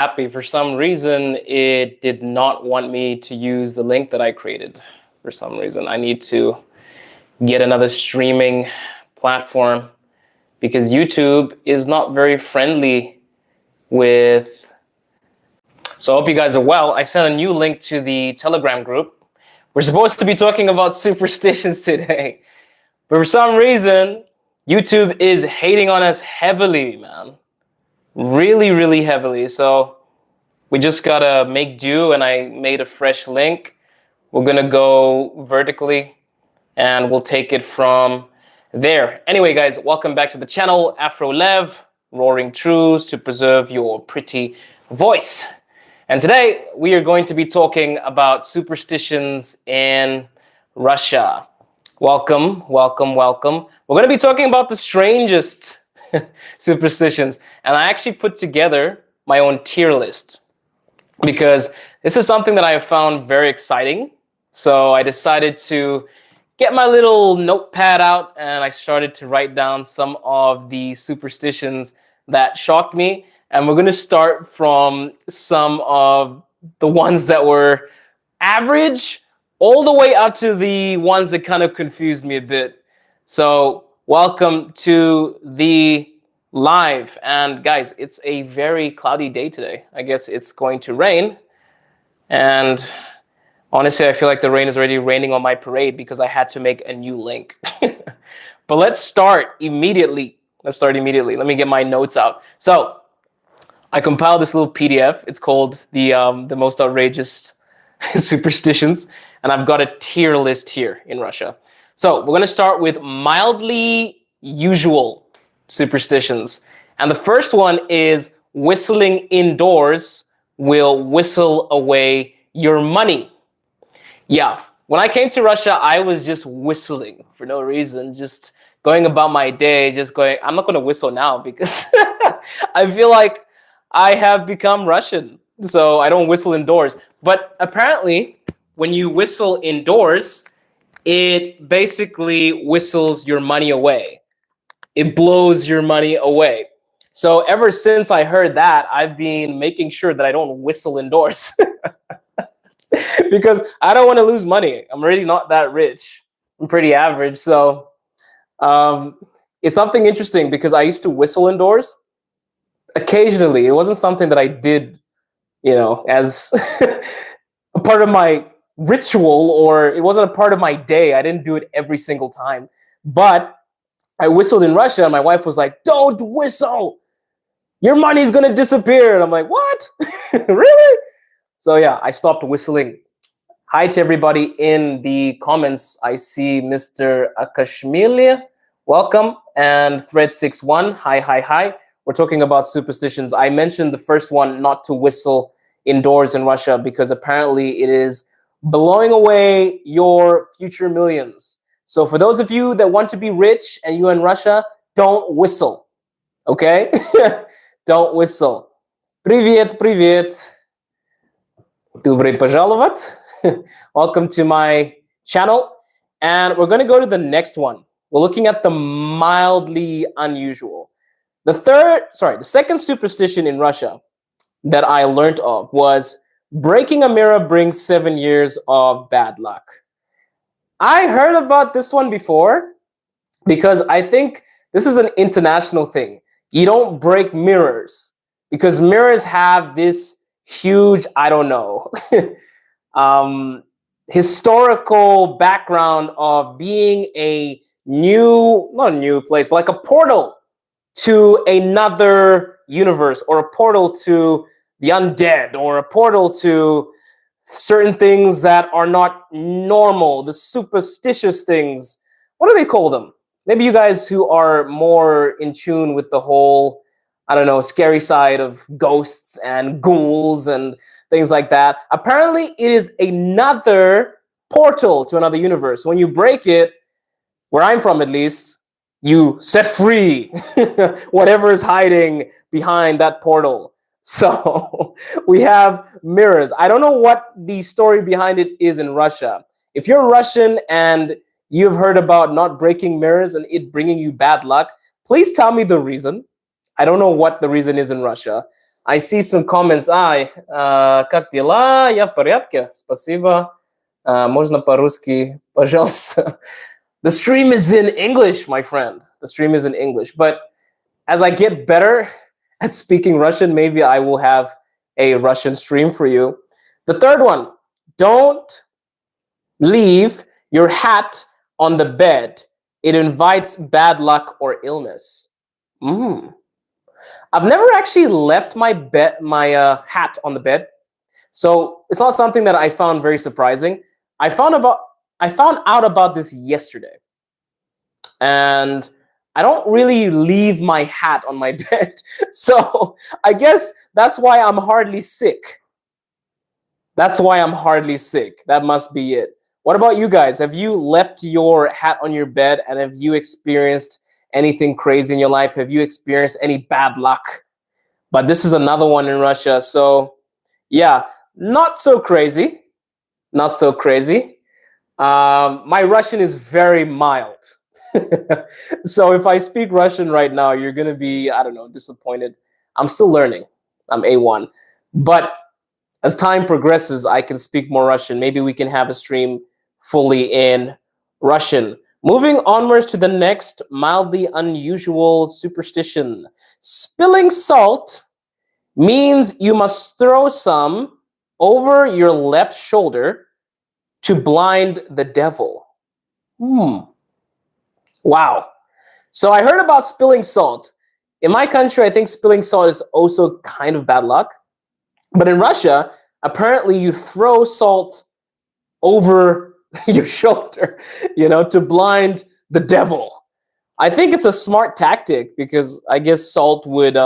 happy. For some reason, it did not want me to use the link that I created. For some reason, I need to get another streaming platform because YouTube is not very friendly with. So I hope you guys are well. I sent a new link to the Telegram group. We're supposed to be talking about superstitions today, but for some reason, YouTube is hating on us heavily, man. Really, really heavily. So we just gotta make do, and I made a fresh link. We're gonna go vertically and we'll take it from there. Anyway, guys, welcome back to the channel. Afro Lev, roaring truths to preserve your pretty voice. And today we are going to be talking about superstitions in Russia. Welcome, welcome, welcome. We're going to be talking about the strangest superstitions. And I actually put together my own tier list because this is something that I have found very exciting. So I decided to get my little notepad out and I started to write down some of the superstitions that shocked me. And we're going to start from some of the ones that were average all the way up to the ones that kind of confused me a bit. So welcome to the live. And guys, it's a very cloudy day today. I guess it's going to rain. And honestly, I feel like the rain is already raining on my parade because I had to make a new link. But let's start immediately. Let me get my notes out. So I compiled this little PDF. It's called the most outrageous superstitions. And I've got a tier list here in Russia. So we're going to start with mildly usual superstitions. And the first one is whistling indoors will whistle away your money. Yeah, when I came to Russia, I was just whistling for no reason, just going about my day, just going, I'm not going to whistle now because I feel like I have become Russian, so I don't whistle indoors. But apparently, when you whistle indoors, it basically whistles your money away. It blows your money away. So ever since I heard that, I've been making sure that I don't whistle indoors because I don't want to lose money. I'm really not that rich. I'm pretty average. So it's something interesting because I used to whistle indoors. Occasionally, it wasn't something that I did, as a part of my ritual, or it wasn't a part of my day. I didn't do it every single time. But I whistled in Russia, and my wife was like, "Don't whistle! Your money's gonna disappear." And I'm like, "What? Really?" So yeah, I stopped whistling. Hi to everybody in the comments. I see Mr. Akashmilia. Welcome. And Thread61. Hi. We're talking about superstitions. I mentioned the first one, not to whistle indoors in Russia, because apparently it is blowing away your future millions. So for those of you that want to be rich and you're in Russia, don't whistle. Okay? Don't whistle. Привет. Добрый пожаловать. Welcome to my channel. And we're going to go to the next one. We're looking at the mildly unusual. The second superstition in Russia that I learned of was breaking a mirror brings 7 years of bad luck. I heard about this one before because I think this is an international thing. You don't break mirrors because mirrors have this huge, historical background of being not a new place, but like a portal to another universe, or a portal to the undead, or a portal to certain things that are not normal, the superstitious things. What do they call them? Maybe you guys who are more in tune with the whole, scary side of ghosts and ghouls and things like that. Apparently, it is another portal to another universe. When you break it, where I'm from at least, you set free whatever is hiding behind that portal. So we have mirrors. I don't know what the story behind it is in Russia. If you're Russian and you've heard about not breaking mirrors and it bringing you bad luck, please tell me the reason. I don't know what the reason is in Russia. I see some comments. Как дела? Я в порядке. Спасибо. Можно по-русски, пожалуйста. The stream is in English, my friend. The stream is in English. But as I get better at speaking Russian, maybe I will have a Russian stream for you. The third one, don't leave your hat on the bed. It invites bad luck or illness. I've never actually left my hat on the bed. So it's not something that I found very surprising. I found out about this yesterday. And I don't really leave my hat on my bed. So I guess that's why I'm hardly sick. That's why I'm hardly sick. That must be it. What about you guys? Have you left your hat on your bed, and have you experienced anything crazy in your life? Have you experienced any bad luck? But this is another one in Russia. So yeah, not so crazy. Not so crazy. My Russian is very mild. So if I speak Russian right now, you're going to be, I don't know, disappointed. I'm still learning. I'm A1. But as time progresses, I can speak more Russian. Maybe we can have a stream fully in Russian. Moving onwards to the next mildly unusual superstition. Spilling salt means you must throw some over your left shoulder to blind the devil. Wow. So I heard about spilling salt. In my country, I think spilling salt is also kind of bad luck. But in Russia, apparently you throw salt over your shoulder, to blind the devil. I think it's a smart tactic because I guess salt would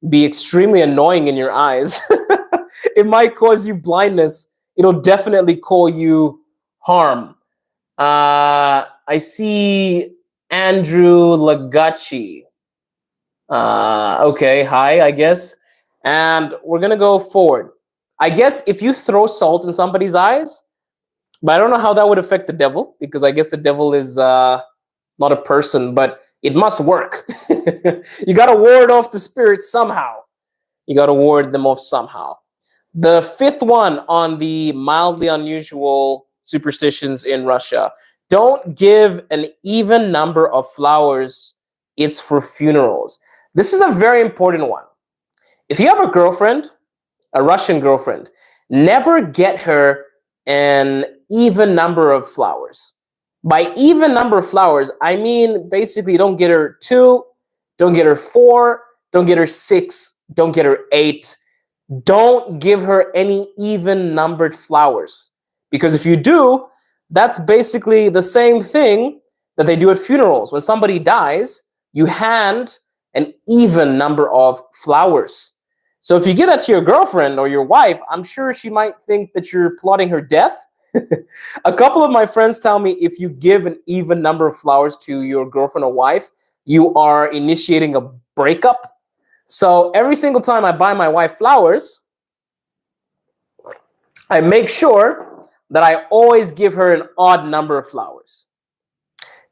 be extremely annoying in your eyes. It might cause you blindness. It'll definitely cause you harm. I see Andrew Lagachi. Okay, hi, I guess. And we're going to go forward. I guess if you throw salt in somebody's eyes, but I don't know how that would affect the devil, because I guess the devil is not a person, but it must work. You got to ward off the spirits somehow. You got to ward them off somehow. The fifth one on the mildly unusual superstitions in Russia. Don't give an even number of flowers. It's for funerals. This is a very important one. If you have a girlfriend, a Russian girlfriend, never get her an even number of flowers. By even number of flowers, I mean basically don't get her 2, don't get her 4, don't get her 6, don't get her 8. Don't give her any even numbered flowers. Because if you do, that's basically the same thing that they do at funerals. When somebody dies, you hand an even number of flowers. So if you give that to your girlfriend or your wife, I'm sure she might think that you're plotting her death. A couple of my friends tell me if you give an even number of flowers to your girlfriend or wife, you are initiating a breakup. So every single time I buy my wife flowers, I make sure that I always give her an odd number of flowers.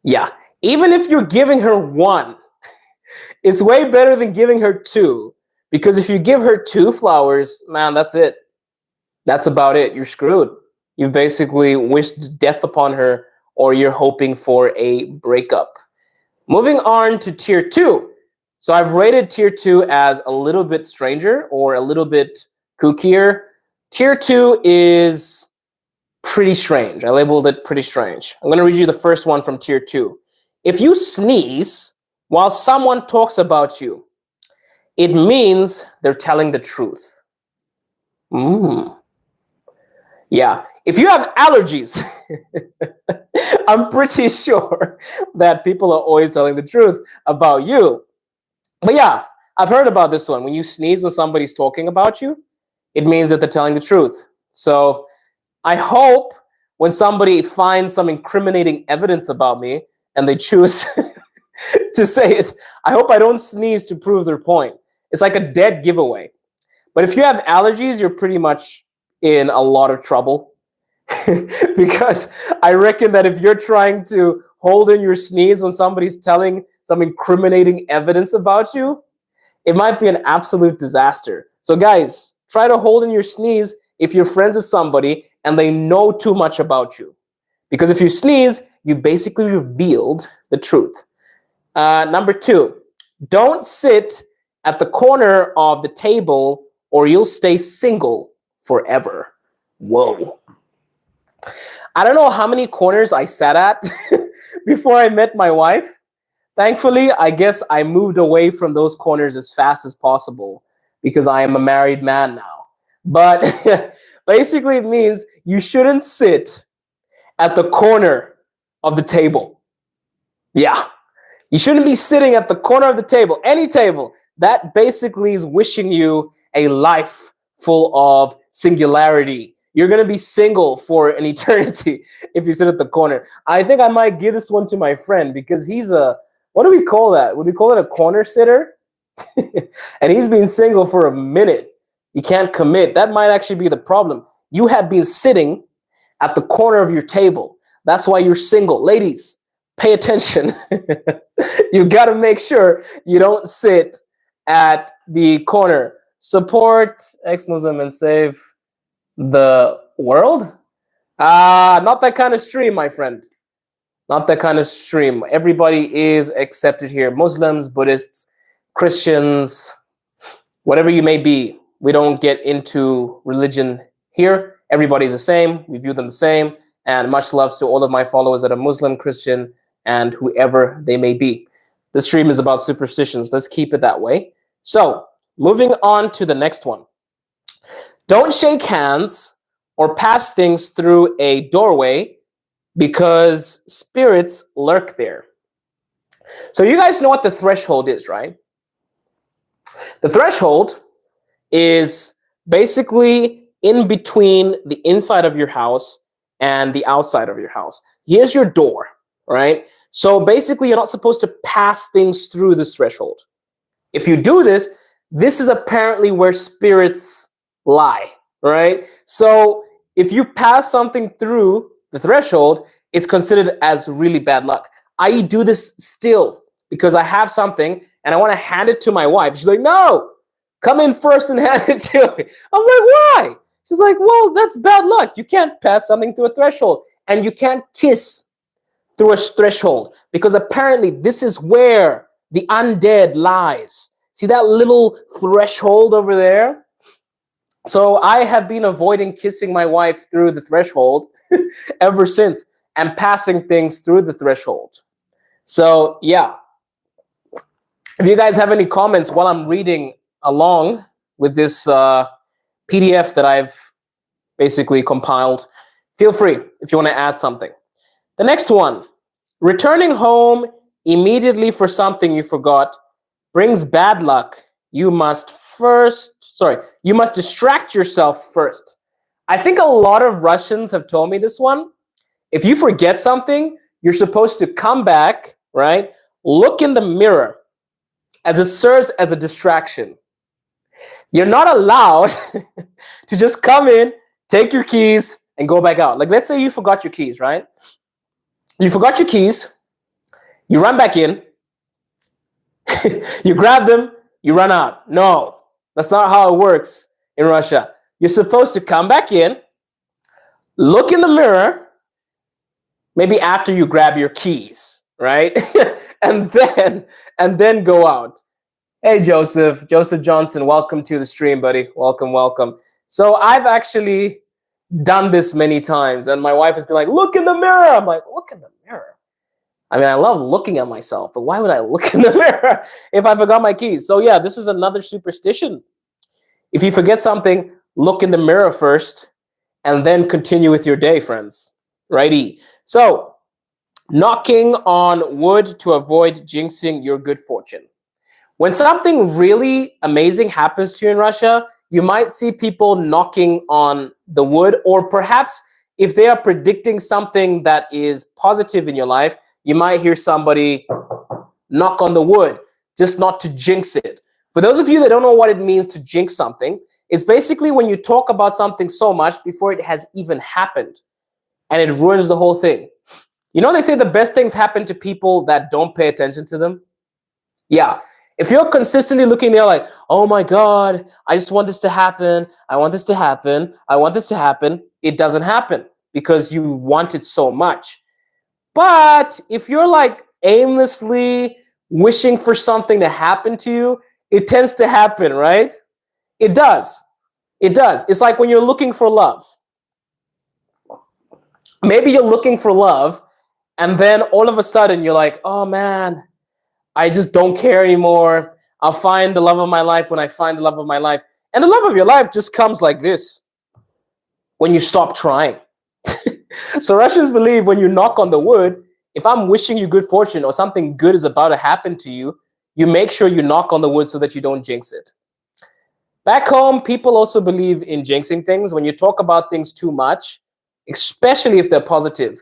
Yeah, even if you're giving her 1, it's way better than giving her 2. Because if you give her 2 flowers, man, that's it. That's about it. You're screwed. You've basically wished death upon her, or you're hoping for a breakup. Moving on to tier 2. So I've rated tier 2 as a little bit stranger or a little bit kookier. Tier 2 is pretty strange. I labeled it pretty strange. I'm going to read you the first one from tier 2. If you sneeze while someone talks about you, it means they're telling the truth. Yeah. If you have allergies, I'm pretty sure that people are always telling the truth about you. But yeah, I've heard about this one. When you sneeze when somebody's talking about you, it means that they're telling the truth. So I hope when somebody finds some incriminating evidence about me and they choose to say it, I hope I don't sneeze to prove their point. It's like a dead giveaway. But if you have allergies, you're pretty much in a lot of trouble. Because I reckon that if you're trying to hold in your sneeze when somebody's telling some incriminating evidence about you, it might be an absolute disaster. So guys, try to hold in your sneeze if you're friends with somebody and they know too much about you. Because if you sneeze, you basically revealed the truth. Number 2, don't sit at the corner of the table or you'll stay single forever. Whoa. I don't know how many corners I sat at before I met my wife. Thankfully, I guess I moved away from those corners as fast as possible because I am a married man now. But basically, it means you shouldn't sit at the corner of the table. Yeah. You shouldn't be sitting at the corner of the table, any table. That basically is wishing you a life full of singularity. You're going to be single for an eternity if you sit at the corner. I think I might give this one to my friend because he's what do we call that? Would we call it a corner sitter? And he's been single for a minute. You can't commit. That might actually be the problem. You have been sitting at the corner of your table. That's why you're single. Ladies, pay attention. You got to make sure you don't sit at the corner. Support ex-Muslim and save the world? Not that kind of stream, my friend. Not that kind of stream. Everybody is accepted here. Muslims, Buddhists, Christians, whatever you may be. We don't get into religion here. Everybody's the same. We view them the same. And much love to all of my followers that are Muslim, Christian, and whoever they may be. This stream is about superstitions. Let's keep it that way. So, moving on to the next one. Don't shake hands or pass things through a doorway because spirits lurk there. So you guys know what the threshold is, right? The threshold is basically in between the inside of your house and the outside of your house. Here's your door, right? So basically, you're not supposed to pass things through this threshold. If you do this, this is apparently where spirits lie, right? So if you pass something through the threshold, it's considered as really bad luck. I do this still because I have something and I want to hand it to my wife. She's like, no, come in first and hand it to me. I'm like, why? She's like, well, that's bad luck. You can't pass something through a threshold and you can't kiss through a threshold because apparently this is where the undead lies. See that little threshold over there? So I have been avoiding kissing my wife through the threshold ever since and passing things through the threshold. So yeah, if you guys have any comments while I'm reading along with this PDF that I've basically compiled, feel free if you want to add something. The next one, returning home immediately for something you forgot brings bad luck. You must distract yourself first. I think a lot of Russians have told me this one. If you forget something, you're supposed to come back, right? Look in the mirror as it serves as a distraction. You're not allowed to just come in, take your keys, and go back out. Like, let's say you forgot your keys, right? You forgot your keys, you run back in, you grab them, you run out. No, that's not how it works in Russia. You're supposed to come back in, look in the mirror, maybe after you grab your keys, right? and then go out. Hey, Joseph Johnson, welcome to the stream, buddy. Welcome. So I've actually done this many times, and my wife has been like, look in the mirror. I'm like, look in the mirror. I mean, I love looking at myself, but why would I look in the mirror if I forgot my keys? So yeah, this is another superstition. If you forget something, look in the mirror first, and then continue with your day, friends. Righty. So, knocking on wood to avoid jinxing your good fortune. When something really amazing happens to you in Russia, you might see people knocking on the wood, or perhaps if they are predicting something that is positive in your life, you might hear somebody knock on the wood, just not to jinx it. For those of you that don't know what it means to jinx something, it's basically when you talk about something so much before it has even happened, and it ruins the whole thing. You know, they say the best things happen to people that don't pay attention to them. Yeah, If you're consistently looking there like, oh my God, I just want this to happen. I want this to happen. I want this to happen. It doesn't happen because you want it so much. But if you're like aimlessly wishing for something to happen to you, it tends to happen, right? It does. It does. It's like when you're looking for love. Maybe you're looking for love, and then all of a sudden you're like, oh man, I just don't care anymore. I'll find the love of my life when I find the love of my life. And the love of your life just comes like this when you stop trying. So Russians believe when you knock on the wood, if I'm wishing you good fortune or something good is about to happen to you, you make sure you knock on the wood so that you don't jinx it. Back home, people also believe in jinxing things. When you talk about things too much, especially if they're positive,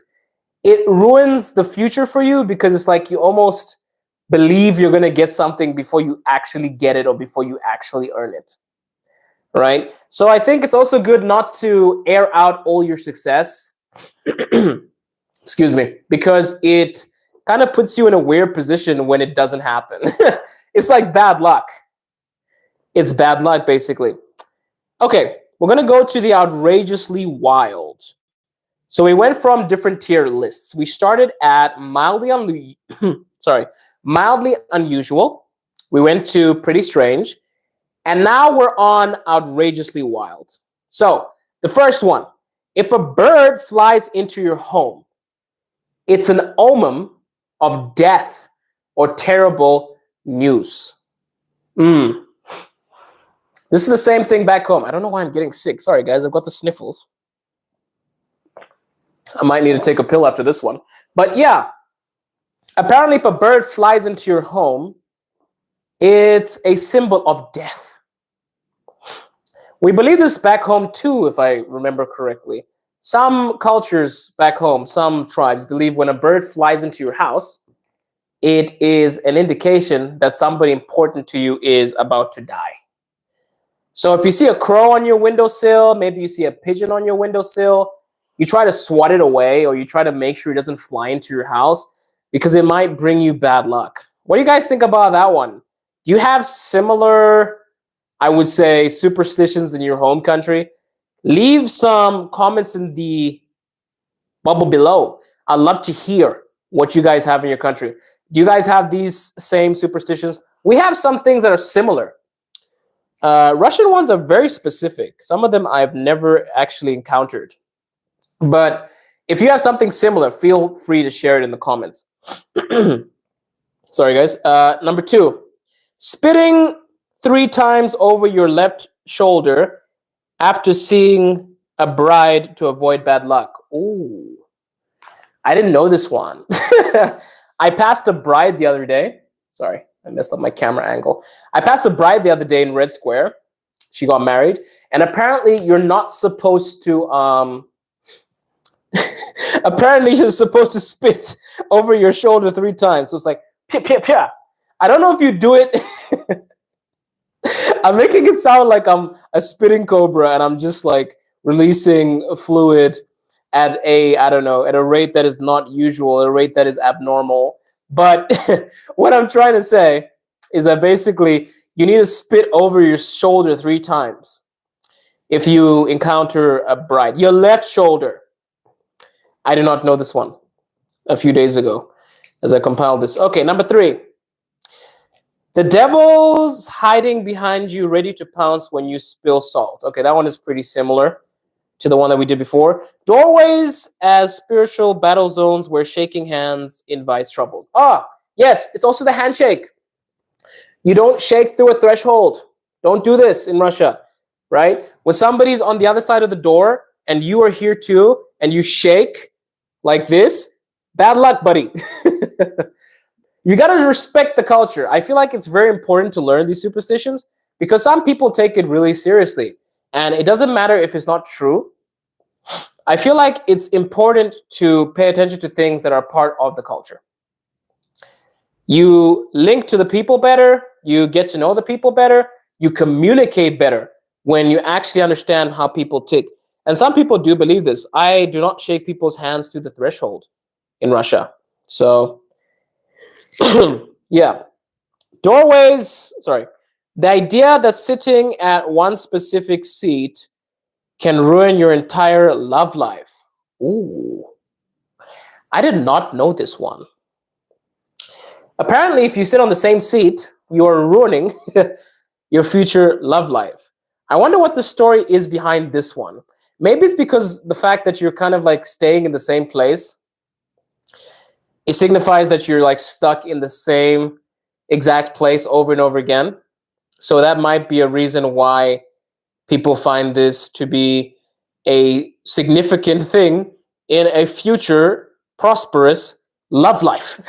it ruins the future for you because it's like you almost believe you're going to get something before you actually get it or before you actually earn it. Right? So I think it's also good not to air out all your success. Excuse me, because it kind of puts you in a weird position when it doesn't happen. It's like bad luck. It's bad luck, basically. Okay, we're going to go to the outrageously wild. So we went from different tier lists. We started at mildly unusual. We went to pretty strange. And now we're on outrageously wild. So the first one, if a bird flies into your home, it's an omen of death or terrible news. This is the same thing back home. I don't know why I'm getting sick. Sorry, guys. I've got the sniffles. I might need to take a pill after this one. But yeah, apparently if a bird flies into your home, it's a symbol of death. We believe this back home too, if I remember correctly. Some cultures back home, some tribes believe when a bird flies into your house, it is an indication that somebody important to you is about to die. So if you see a crow on your windowsill, maybe you see a pigeon on your windowsill, you try to swat it away or you try to make sure it doesn't fly into your house because it might bring you bad luck. What do you guys think about that one? Do you have similar, I would say, superstitions in your home country? Leave some comments in the bubble below. I'd love to hear what you guys have in your country. Do you guys have these same superstitions? We have some things that are similar. Russian ones are very specific. Some of them I've never actually encountered. But if you have something similar, feel free to share it in the comments. Sorry, guys. Number 2, spitting 3 times over your left shoulder after seeing a bride to avoid bad luck. Ooh, I didn't know this one. I passed a bride the other day. Sorry, I messed up my camera angle. I passed a bride the other day in Red Square. She got married. And apparently you're not supposed to... apparently you're supposed to spit over your shoulder 3 times. So it's like, pia, pia, pia. I don't know if you do it... I'm making it sound like I'm a spitting cobra and I'm just like releasing fluid at I don't know, at a rate that is not usual, a rate that is abnormal. But what I'm trying to say is that basically you need to spit over your shoulder 3 times if you encounter a bride. Your left shoulder. I did not know this one a few days ago as I compiled this. Okay, number 3. The devil's hiding behind you, ready to pounce when you spill salt. Okay, that one is pretty similar to the one that we did before. Doorways as spiritual battle zones where shaking hands invites troubles. Ah, yes, it's also the handshake. You don't shake through a threshold. Don't do this in Russia, right? When somebody's on the other side of the door and you are here too, and you shake like this, bad luck, buddy. You got to respect the culture. I feel like it's very important to learn these superstitions because some people take it really seriously. And it doesn't matter if it's not true. I feel like it's important to pay attention to things that are part of the culture. You link to the people better. You get to know the people better. You communicate better when you actually understand how people tick. And some people do believe this. I do not shake people's hands through the threshold in Russia. So... yeah. Doorways, sorry. The idea that sitting at one specific seat can ruin your entire love life. Ooh, I did not know this one. Apparently, if you sit on the same seat, you are ruining your future love life. I wonder what the story is behind this one. Maybe it's because the fact that you're kind of like staying in the same place, it signifies that you're like stuck in the same exact place over and over again. So that might be a reason why people find this to be a significant thing in a future prosperous love life.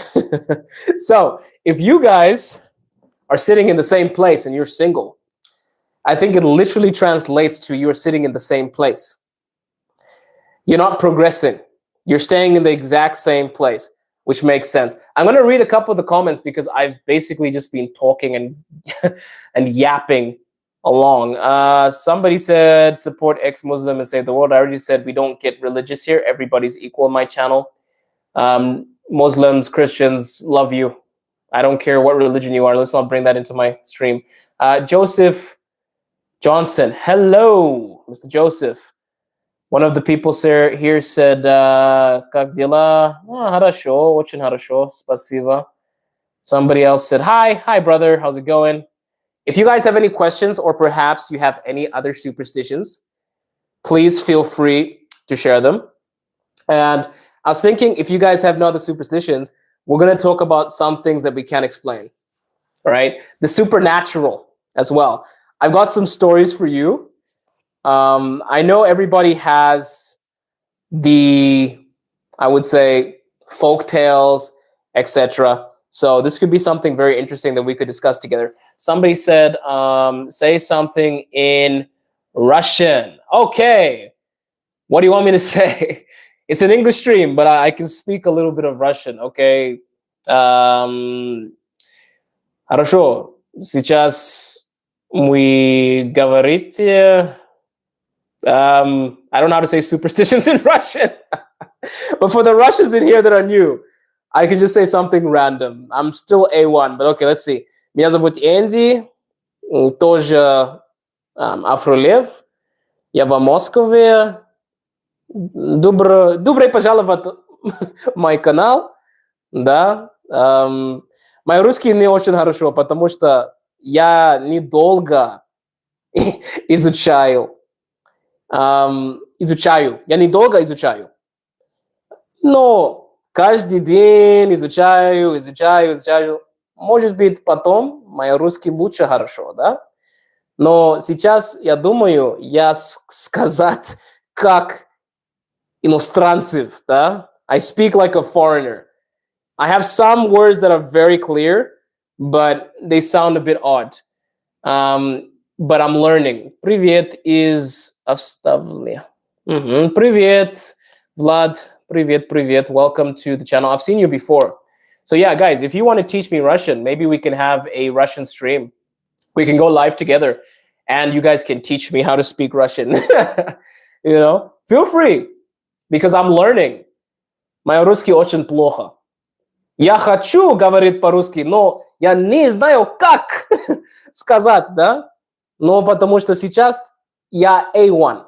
So if you guys are sitting in the same place and you're single, I think it literally translates to you're sitting in the same place. You're not progressing. You're staying in the exact same place, which makes sense. I'm going to read a couple of the comments because I've basically just been talking and and yapping along. Somebody said support ex-Muslim and save the world. I already said we don't get religious here. Everybody's equal on my channel. Muslims, Christians, love you. I don't care what religion you are. Let's not bring that into my stream. Joseph Johnson, hello, Mr. Joseph. One of the people here said, как дела? Хорошо, очень хорошо, спасибо. Somebody else said, hi brother, how's it going? If you guys have any questions or perhaps you have any other superstitions, please feel free to share them. And I was thinking, if you guys have no other superstitions, we're going to talk about some things that we can't explain. All right, the supernatural as well. I've got some stories for you. I know everybody has the, I would say, folk tales, etc. So this could be something very interesting that we could discuss together. Somebody said, say something in Russian. Okay. What do you want me to say? It's an English stream, but I can speak a little bit of Russian. Okay. Хорошо. Сейчас вы говорите... I don't know how to say superstitions in Russian. But for the Russians in here that are new, I can just say something random. I'm still A1, but okay, let's see. Меня зовут Энди, тоже Афролев. Я в Москве. Добро пожаловать в мой канал. Да. Мой русский не очень хорошо, потому что я недолго изучаю. Я недолго изучаю. Но каждый день изучаю. Может быть, потом мой русский лучше хорошо, да? Но сейчас я думаю, я сказать как иностранцев, да? I speak like a foreigner. I have some words that are very clear, but they sound a bit odd. But I'm learning. Привет из Австралии. Привет, Vlad. Привет. Welcome to the channel. I've seen you before. So yeah, guys, if you want to teach me Russian, maybe we can have a Russian stream. We can go live together and you guys can teach me how to speak Russian. You know, feel free because I'm learning. Мой русский очень плохо. Я хочу говорить по-русски, но я не знаю, как сказать, да? Но потому что сейчас я A1,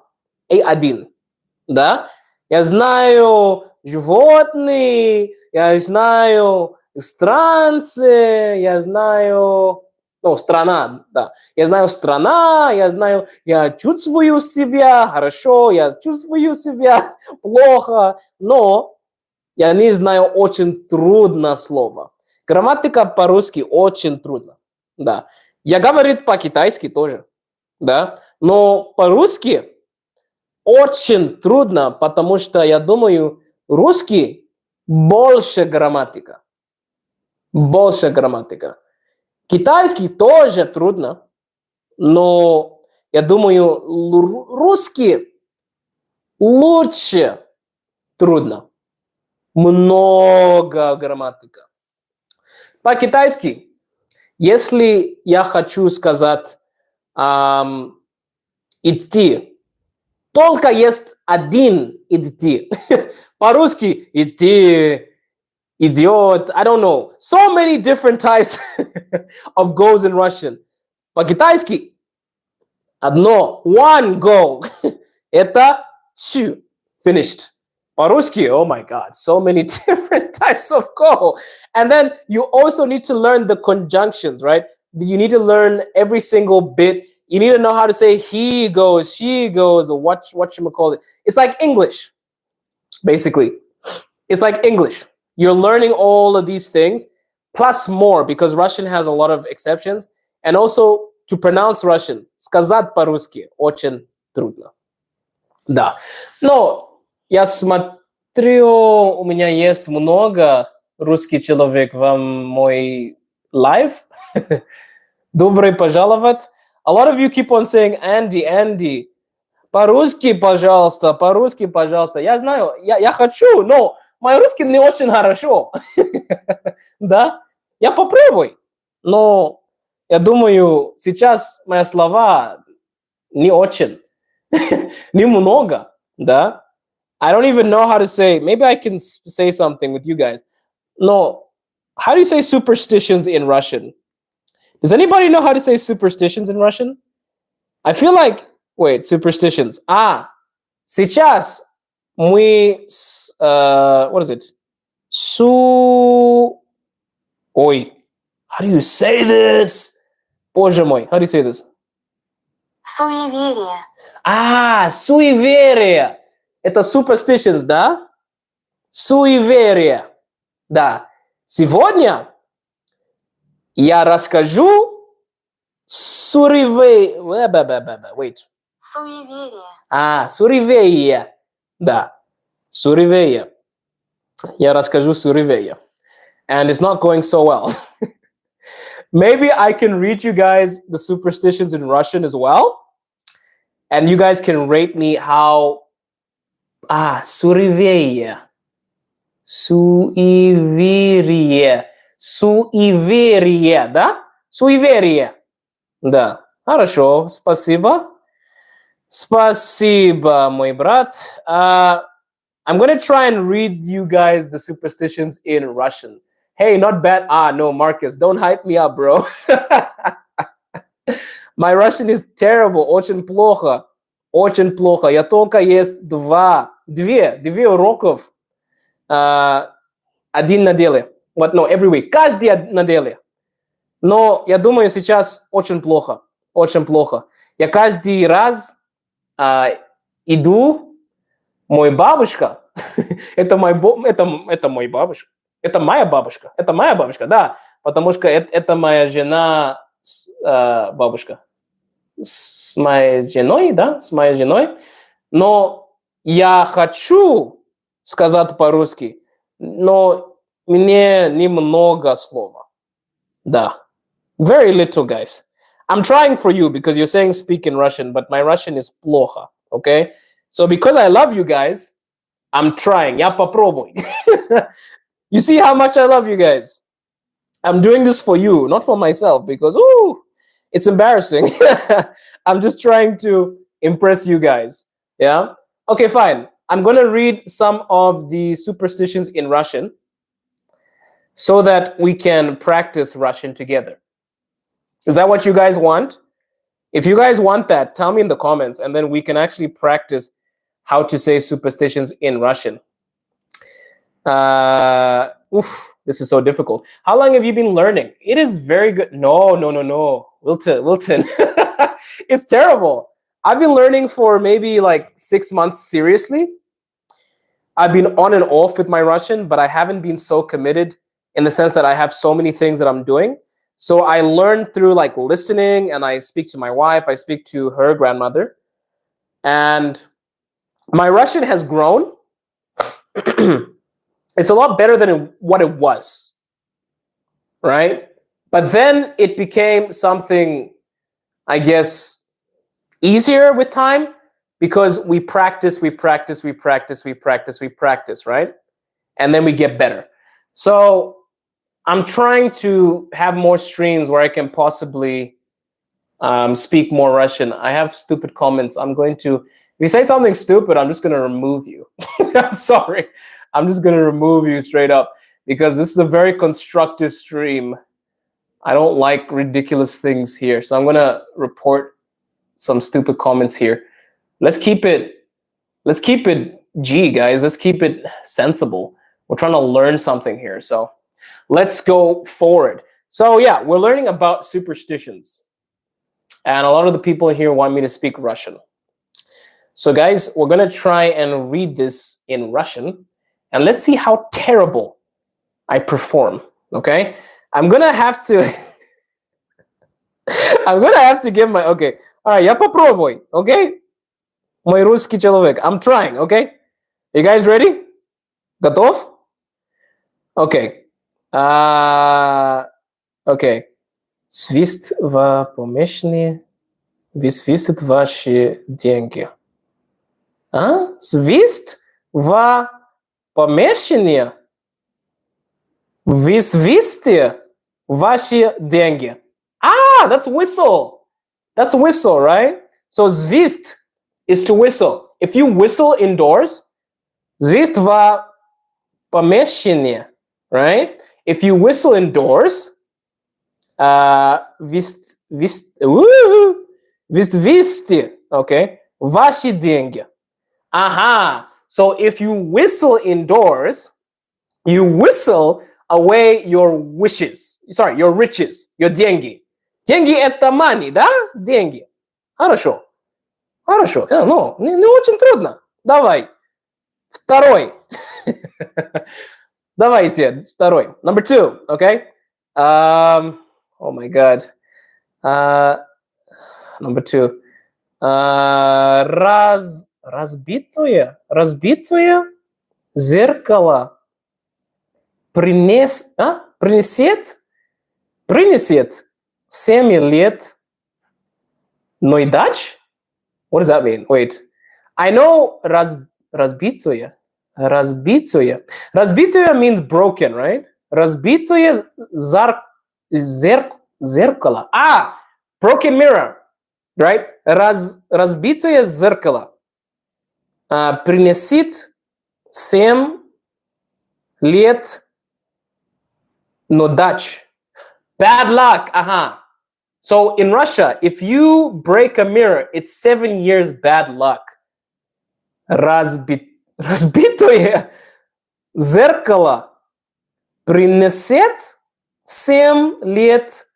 да? Я знаю животные, я знаю странцы, я знаю... Ну, страна, да. Я знаю страна, я чувствую себя хорошо, я чувствую себя плохо, но я не знаю очень трудное слово. Грамматика по-русски очень трудно, да. Я говорю по-китайски тоже, да. Но по-русски очень трудно, потому что я думаю, русский больше грамматика. Китайский тоже трудно, но я думаю, русский лучше трудно. Много грамматика. По-китайски, если я хочу сказать идти, только есть один идти. По-русски идти, idiot. I don't know. So many different types of goes in Russian. По-китайски одно, one go. Это two, finished. По-русски, oh my God, so many different types of go. And then you also need to learn the conjunctions, right? You need to learn every single bit. You need to know how to say he goes, she goes, or what you call it. It's like English, basically. It's like English. You're learning all of these things, plus more, because Russian has a lot of exceptions. And also, to pronounce Russian, сказать по-русски очень трудно. Да. Но я смотрю, у меня есть много русский человек в мой лайв. Добрый пожаловать. A lot of you keep on saying Andy, Andy. По-русски, пожалуйста, по-русски, пожалуйста. Я знаю, я хочу, но мой русский не очень хорошо. Да? Я попробую. Но я думаю, сейчас мои слова не очень. Немного, да? I don't even know how to say. Maybe I can say something with you guys. No, how do you say superstitions in Russian? Does anybody know how to say superstitions in Russian? I feel like, wait, superstitions. Сейчас мы, what is it? Ой, how do you say this? Боже мой, how do you say this? Суеверие. Суеверие. Это superstitions, да? Суеверие. Да. Сегодня я расскажу Wait. Суеверие. Суеверие. Да. Суеверие. Я расскажу суеверие. And it's not going so well. Maybe I can read you guys the superstitions in Russian as well. And you guys can rate me how... суеверие. Суеверие. Суеверие, да? Суеверие. Да. Хорошо, спасибо. Спасибо, мой брат. I'm going to try and read you guys the superstitions in Russian. Hey, not bad. No, Marcus, don't hype me up, bro. My Russian is terrible. Очень плохо. Очень плохо. Я только есть две уроков один неделе. Every week. Каждый неделе. Но я думаю, сейчас очень плохо. Очень плохо. Я каждый раз иду, мой бабушка, это мой бабушка, это моя бабушка, да, потому что это моя жена, бабушка, с моей женой, да, с моей женой, но я хочу сказать по-русски, но мне немного слова, да, very little, guys. I'm trying for you because you're saying speak in Russian, but my Russian is плохо, okay? So because I love you guys, I'm trying. Я попробуй. You see how much I love you guys? I'm doing this for you, not for myself, because, it's embarrassing. I'm just trying to impress you guys, yeah? Okay, fine. I'm going to read some of the superstitions in Russian so that we can practice Russian together. Is that what you guys want? If you guys want that, tell me in the comments, and then we can actually practice how to say superstitions in Russian. This is so difficult. How long have you been learning? It is very good. No. Wilton. It's terrible. I've been learning for maybe like 6 months seriously. I've been on and off with my Russian, but I haven't been so committed in the sense that I have so many things that I'm doing. So I learned through like listening, and I speak to my wife, I speak to her grandmother, and my Russian has grown. It's a lot better than what it was, right? But then it became something, I guess, easier with time because we practice, right? And then we get better. So I'm trying to have more streams where I can possibly speak more Russian. I have stupid comments. If you say something stupid, I'm just going to remove you. I'm sorry. I'm just going to remove you straight up. because this is a very constructive stream. I don't like ridiculous things here. So I'm going to report some stupid comments here. Let's keep it G, guys. Let's keep it sensible. We're trying to learn something here. So let's go forward. So yeah, we're learning about superstitions. And a lot of the people here want me to speak Russian. So guys, we're going to try and read this in Russian. And let's see how terrible I perform. Okay? I'm going to have to give my... Okay. All right, я попробую. Okay? Мой русский человек. I'm trying. Okay? You guys ready? Готов? Okay. Okay. Свист в помещении. Висвисят ваши деньги. Свист в помещении. Висвисты ваши деньги. That's whistle. That's whistle, right? So zwist is to whistle. If you whistle indoors, zwist в помещении, right? If you whistle indoors, висвисты, okay? Ваши деньги. So if you whistle indoors, you whistle away your wishes. Sorry, your riches, your деньги. Деньги это money, да? Деньги. Хорошо. Хорошо. Ну, не очень трудно. Давай. Второй. Давайте. Второй. Number 2, okay? Oh my God. Number 2. Разбитое зеркало принесет 7 лет неудач? What does that mean? Wait. I know разбитое. Разбитое means broken, right? Разбитое зеркало. Broken mirror, right? Разбитое зеркало принесет 7 лет неудач. Bad luck. So in Russia, if you break a mirror, it's 7 years bad luck. Разбитое зеркало принесет 7 лет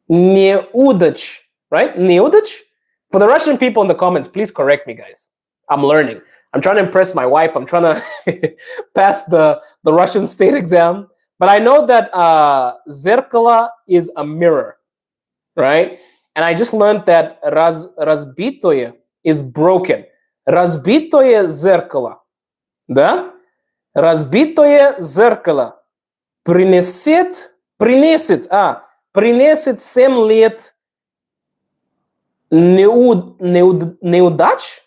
неудач. Right? Неудач? For the Russian people in the comments, please correct me, guys. I'm learning. I'm trying to impress my wife. I'm trying to pass the Russian state exam. But I know that зеркало is a mirror. Right? And I just learned that разбитое is broken. Разбитое зеркало. Да? Разбитое зеркало принесет 7 лет неудач?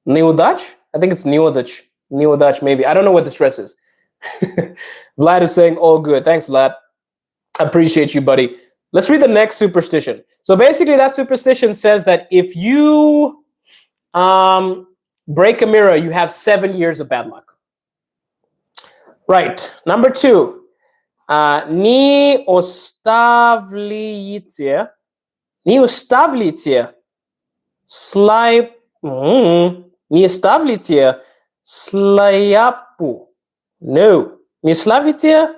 Неудач? I think it's неудач. Неудач, maybe. I don't know what the stress is. Vlad is saying, all good. Thanks, Vlad. I appreciate you, buddy. Let's read the next superstition. So basically, that superstition says that if you break a mirror, you have 7 years of bad luck. Right. Number 2. Не оставляйте слаяпу. No. Не ставите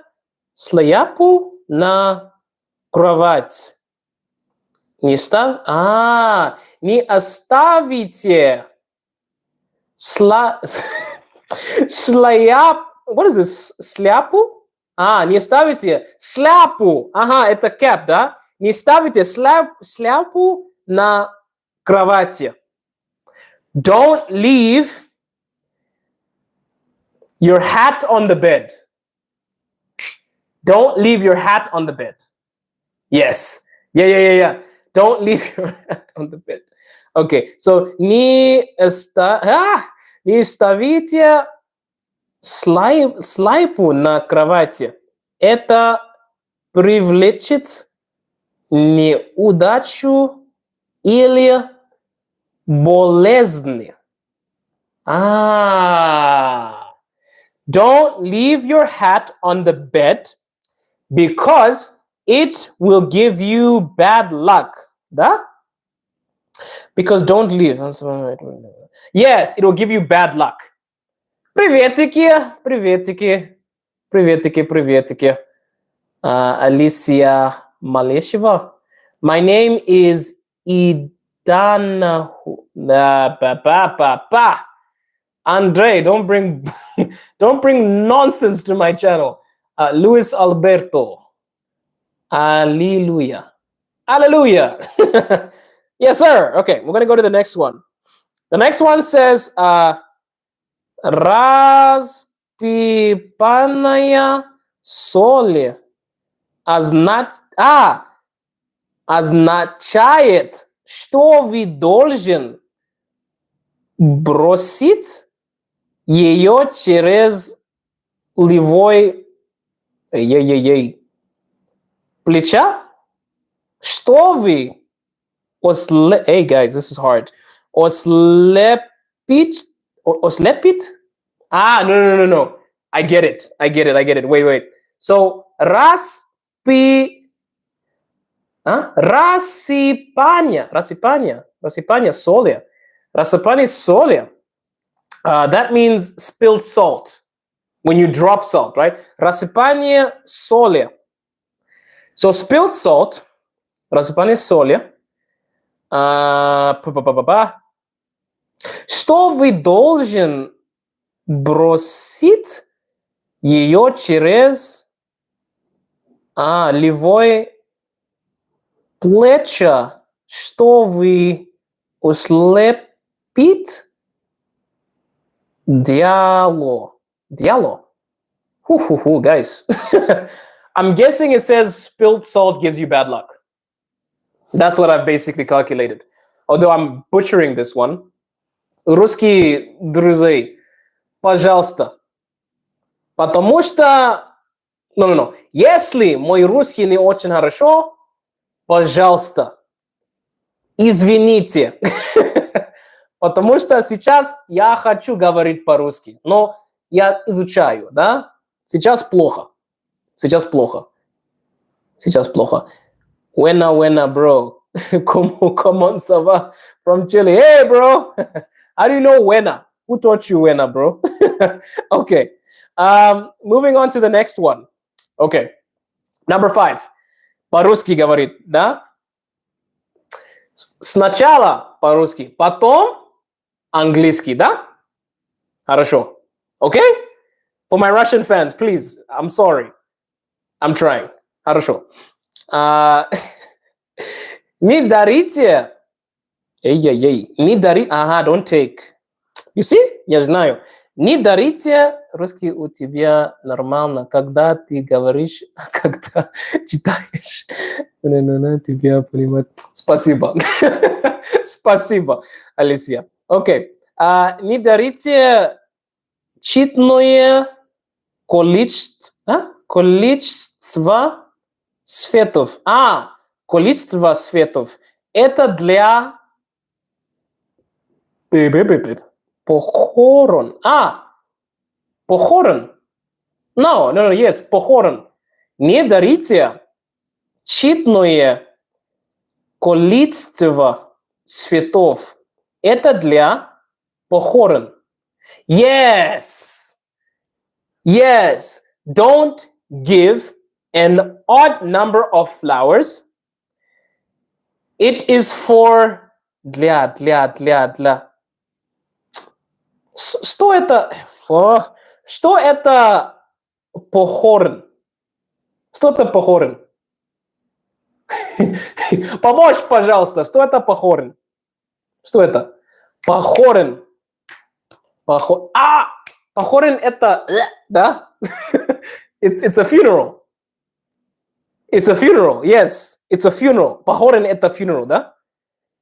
слаяпу на кровать. Не оставите слаяпу. What is this? Сляпу? Не ставите сляпу. Это cap, да? Не ставите сляпу на кровати. Don't leave your hat on the bed. Don't leave your hat on the bed. Yes. Yeah. Don't leave your hat on the bed. Okay, so не ставите слайпу на кровати. Это привлечет неудачу или болезни. Don't leave your hat on the bed because it will give you bad luck. Да? Because don't leave. Yes, it will give you bad luck. Приветики, приветики, приветики, приветики. Alicia Malesheva. My name is Idana. Andre, don't bring don't bring nonsense to my channel. Luis Alberto. Hallelujah. Hallelujah. Yes, sir. Okay, we're gonna go to the next one. The next one says распипанная соль означает, что вы должен бросить ее через левой плеча, что вы Hey guys, this is hard. Ослепит? No. I get it. Wait. So, рассыпание соли. That means spilled salt. When you drop salt, right? Рассыпание соли. So, spilled salt, рассыпание соли. Что вы должен бросить ее через левое плечо, что вы ослепит дьявол. Guys. I'm guessing it says spilled salt gives you bad luck. That's what I've basically calculated. Although I'm butchering this one. Русские друзья, пожалуйста. Потому что... No. Если мой русский не очень хорошо, пожалуйста, извините. Потому что сейчас я хочу говорить по-русски, но я изучаю, да? Сейчас плохо. Buena, bro. Come on, Sava from Chile. Hey, bro. How do you know buena? Who taught you buena, bro? Okay. Moving on to the next one. Okay. Number 5. По-русски говорит, да? Сначала по-русски, потом английский, да? Хорошо. Okay? For my Russian fans, please. I'm sorry. I'm trying. Хорошо. Не дарите. Не дарите. Don't take. You see? Я знаю. Не дарите. Русский у тебя нормально, когда ты говоришь, когда читаешь. Тебя понимать. Спасибо. Спасибо, Алисия. Окей. Не дарите читное количество светов. Количество светов. Это для похорон. Похорон. No, yes, похорон. Не дарите читное количество светов. Это для похорон. Yes. Don't give an odd number of flowers. It is for для. Что это? Что это похорон? Что это похорон? Помочь, пожалуйста. Что это похорон? Что это? Похорон. Похорон это, да? It's a funeral. It's a funeral. Yes, it's a funeral. Похорон это funeral, да?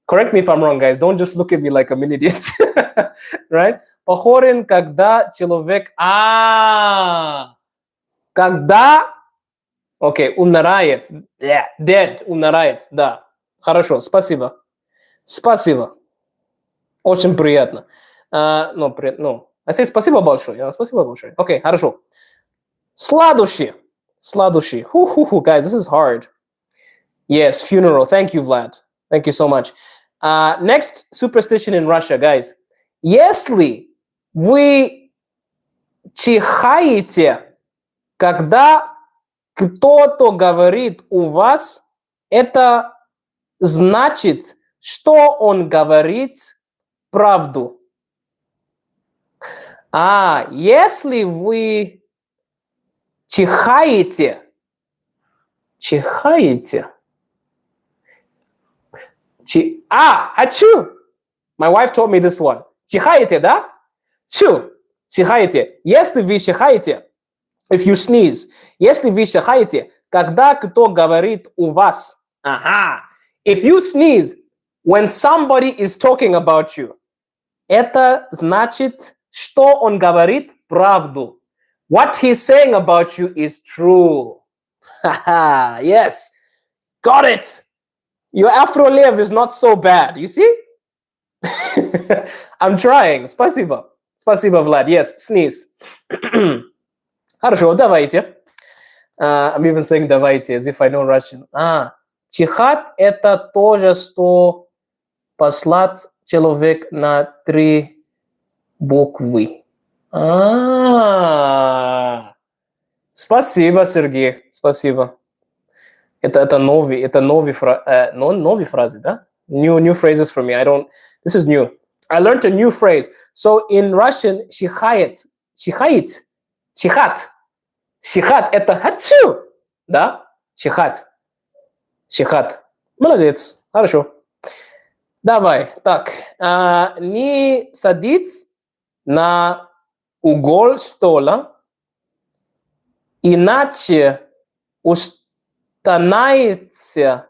Correct me if I'm wrong, guys. Don't just look at me like I'm an idiot. Right? Похорон, когда человек... Когда... Окей, умирает. Dead, умирает, да. Хорошо, спасибо. Очень приятно. I say спасибо большое. Спасибо большое. Okay, хорошо. Следующий. Следующий. Guys, this is hard. Yes, funeral. Thank you, Vlad. Thank you so much. Next superstition in Russia, guys. Если вы чихаете, когда кто-то говорит у вас, это значит, что он говорит правду. Если вы чихаете, Achoo! My wife told me this one. Чихаете, да? Чу. Чихаете. Если вы чихаете, if you sneeze, если вы чихаете, когда кто говорит у вас. If you sneeze when somebody is talking about you, это значит, что он говорит правду. What he's saying about you is true. Yes. Got it. Your Afro Lev is not so bad. You see? I'm trying. Спасибо. Спасибо, Vlad. Yes, sneeze. Хорошо, давайте. I'm even saying давайте as if I know Russian. Чихать – это тоже, что послать человек на 3 буквы. Спасибо, Сергей. Спасибо. Это новые фразы, да? New phrases for me. This is new. I learned a new phrase. So in Russian, чихат это хачу, да? Чихат. Молодец. Хорошо. Давай. Так. Не садись на угол стола, иначе становится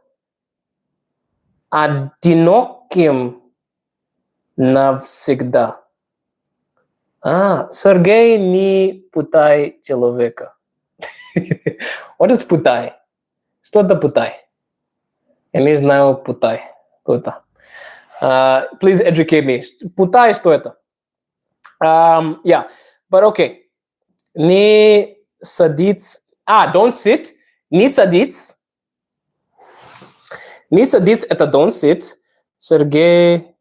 одиноким навсегда. Сергей, не путай человека. What is путай? Что это путай? Я не знаю путай. Что это? Please educate me. Путай, что это? Yeah, but okay. Не садиться. Don't sit. Не садиться. Не садиться – это don't sit. Сергей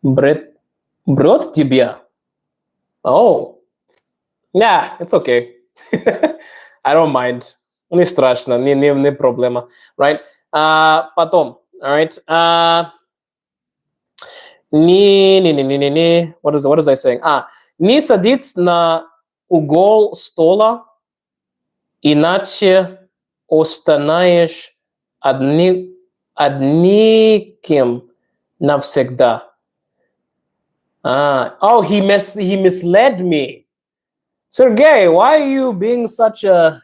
брет тебя. Oh. Yeah, it's okay. I don't mind. Не страшно, не проблема. Right? Потом. All right. Не. What is I saying? Не садиться на угол стола, иначе останешь одним навсегда. He misled me. Sergey, why are you being such a...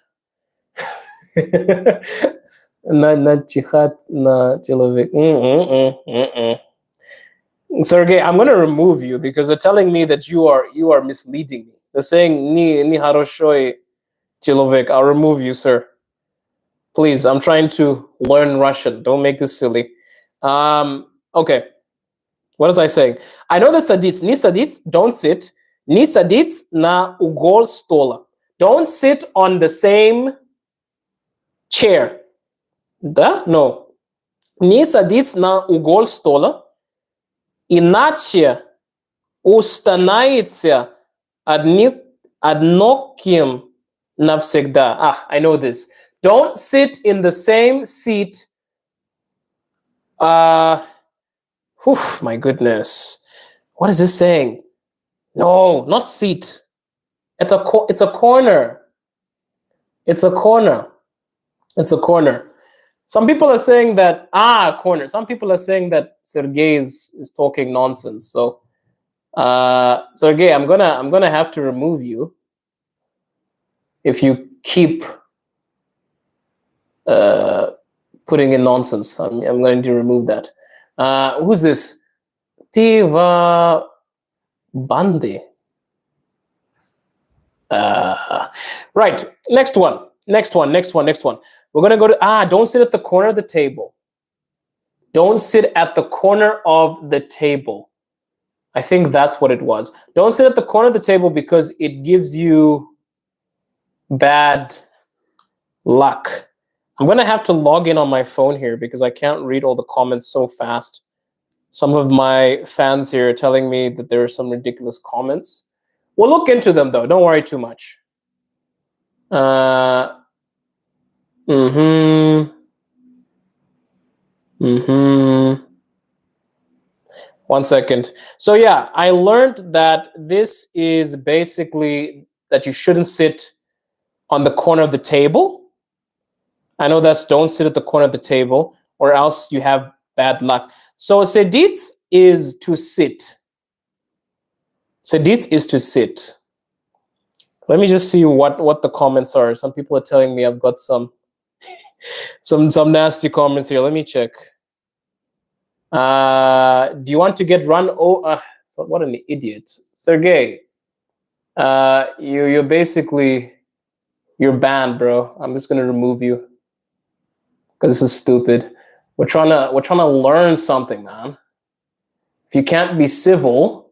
Начихать на человек. Sergey, I'm going to remove you because they're telling me that you are misleading me. They're saying не хороший человек. I'll remove you, sir. Please, I'm trying to learn Russian. Don't make this silly. Okay. What was I saying? I know that садиться. Не садиться, don't sit. Не садиться на угол стола. Don't sit on the same chair. Да? No. Не садиться на угол стола, иначе установится одиноким навсегда. I know this. Don't sit in the same seat. My goodness. What is this saying? No, not seat. It's a corner. It's a corner. Some people are saying that corner. Some people are saying that Sergey is talking nonsense. So Sergey, I'm gonna have to remove you if you keep putting in nonsense. I'm going to remove that. Who's this? Tiva Bandi. Right. Next one. We're going to go to, don't sit at the corner of the table. Don't sit at the corner of the table. I think that's what it was. Don't sit at the corner of the table because it gives you bad luck. I'm going to have to log in on my phone here because I can't read all the comments so fast. Some of my fans here are telling me that there are some ridiculous comments. We'll look into them, though. Don't worry too much. One second. So yeah, I learned that this is basically that you shouldn't sit on the corner of the table. I know that's don't sit at the corner of the table or else you have bad luck. So sedit is to sit. Sedit is to sit. Let me just see what the comments are. Some people are telling me I've got some nasty comments here. Let me check. Do you want to get run over? So what an idiot, Sergey. You're basically you're banned, bro. I'm just gonna remove you because this is stupid. We're trying to learn something, man. If you can't be civil,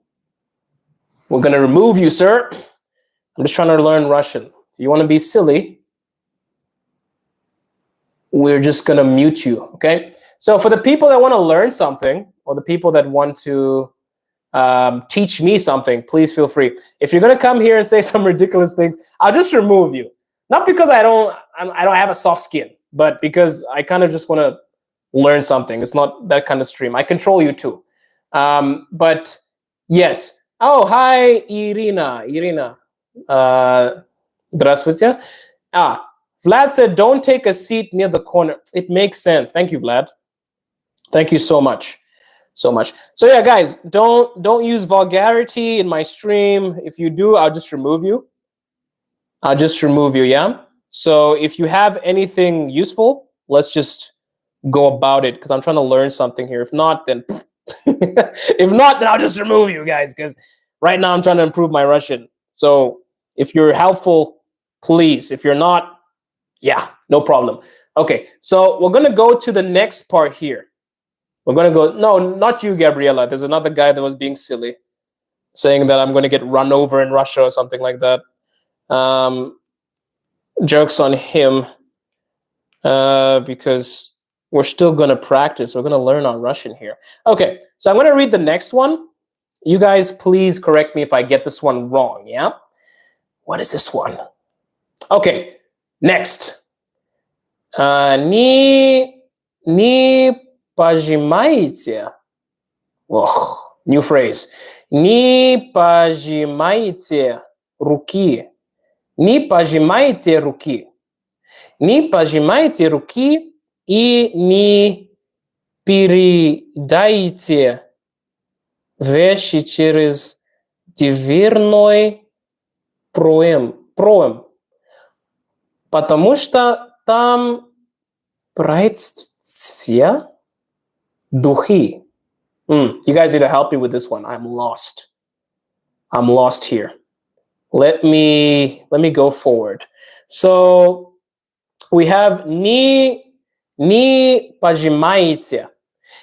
we're gonna remove you, sir. I'm just trying to learn Russian. If you want to be silly, we're just gonna mute you, okay? So for the people that want to learn something, or the people that want to teach me something, please feel free. If you're gonna come here and say some ridiculous things, I'll just remove you. Not because I don't have a soft skin, but because I kind of just want to learn something. It's not that kind of stream. I control you too. But yes. Oh, hi, Irina. Здравствуйте. Vlad said, don't take a seat near the corner. It makes sense. Thank you, Vlad. Thank you so much. So yeah, guys, don't use vulgarity in my stream. If you do, I'll just remove you. Yeah? So if you have anything useful, let's just go about it because I'm trying to learn something here. If not, then I'll just remove you guys because right now I'm trying to improve my Russian. So if you're helpful, please. If you're not, yeah, no problem. Okay, so we're going to go to the next part here. We're going to go, no, not you, Gabriella. There's another guy that was being silly, saying that I'm going to get run over in Russia or something like that. Jokes on him because we're still going to practice. We're going to learn our Russian here. Okay, so I'm going to read the next one. You guys, please correct me if I get this one wrong, yeah? What is this one? Okay, next. Не пожимайте. Ох, new phrase. Не пожимайте руки. Не пожимайте руки. Не пожимайте руки и не передайте вещи через дверной проем. Потому что там братья духи. You guys need to help me with this one. I'm lost here. Let me go forward. So we have не пожимайте.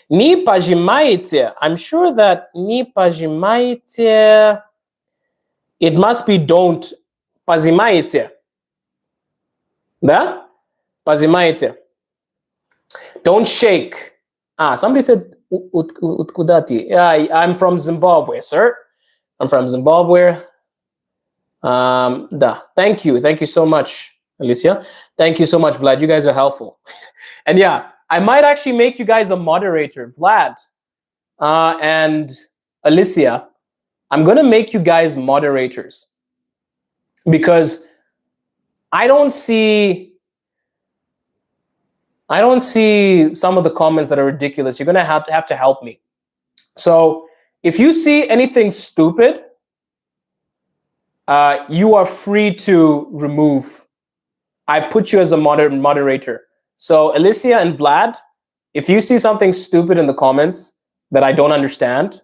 Не пожимайте. I'm sure that не пожимайте, it must be don't. Пожимайте. Да? Пожимайте. Don't shake. Somebody said откуда ты? I'm from Zimbabwe, sir. I'm from Zimbabwe. Да. Thank you so much, Alicia. Thank you so much, Vlad. You guys are helpful. And yeah, I might actually make you guys a moderator, Vlad and Alicia. I'm gonna make you guys moderators because I don't see some of the comments that are ridiculous. You're gonna have to help me. So if you see anything stupid, you are free to remove. I put you as a moderator. So Alicia and Vlad, if you see something stupid in the comments that I don't understand,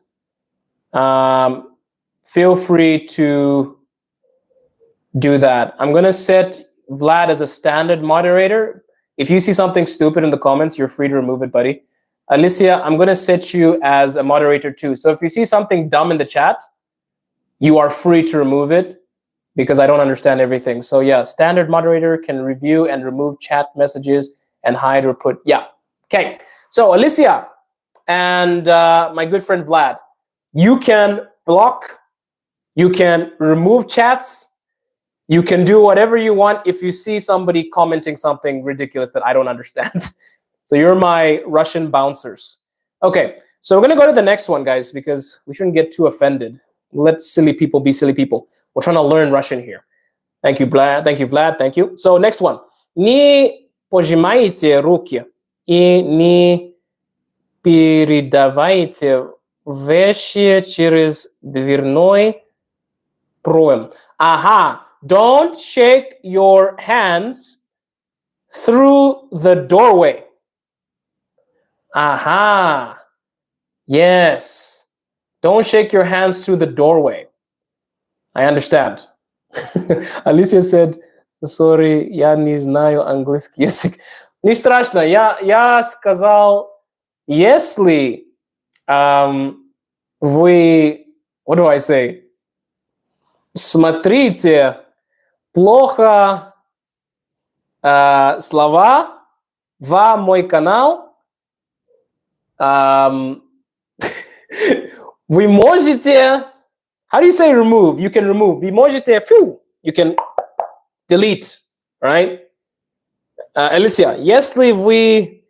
feel free to do that. I'm gonna set Vlad as a standard moderator. If you see something stupid in the comments, you're free to remove it, buddy. Alicia, I'm going to set you as a moderator too. So if you see something dumb in the chat, you are free to remove it because I don't understand everything. So yeah, standard moderator can review and remove chat messages and hide or put. Yeah. Okay. So Alicia and my good friend Vlad, you can block, you can remove chats, you can do whatever you want if you see somebody commenting something ridiculous that I don't understand. So you're my Russian bouncers. Okay, so we're gonna go to the next one, guys, because we shouldn't get too offended. Let silly people be silly people. We're trying to learn Russian here. Thank you, Vlad. Thank you, Vlad. Thank you. So next one. Не пожимайте руки и не передавайте вещи через дверной проем. Aha. Don't shake your hands through the doorway. Aha. Yes. Don't shake your hands through the doorway. I understand. Alicia said, sorry, я не знаю английский язык. Не страшно, я сказал, если вы, what do I say, смотрите плохо слова в мой канал, вы можете, how do you say remove? You can remove. Вы можете, you can delete, right? Alicia, если вы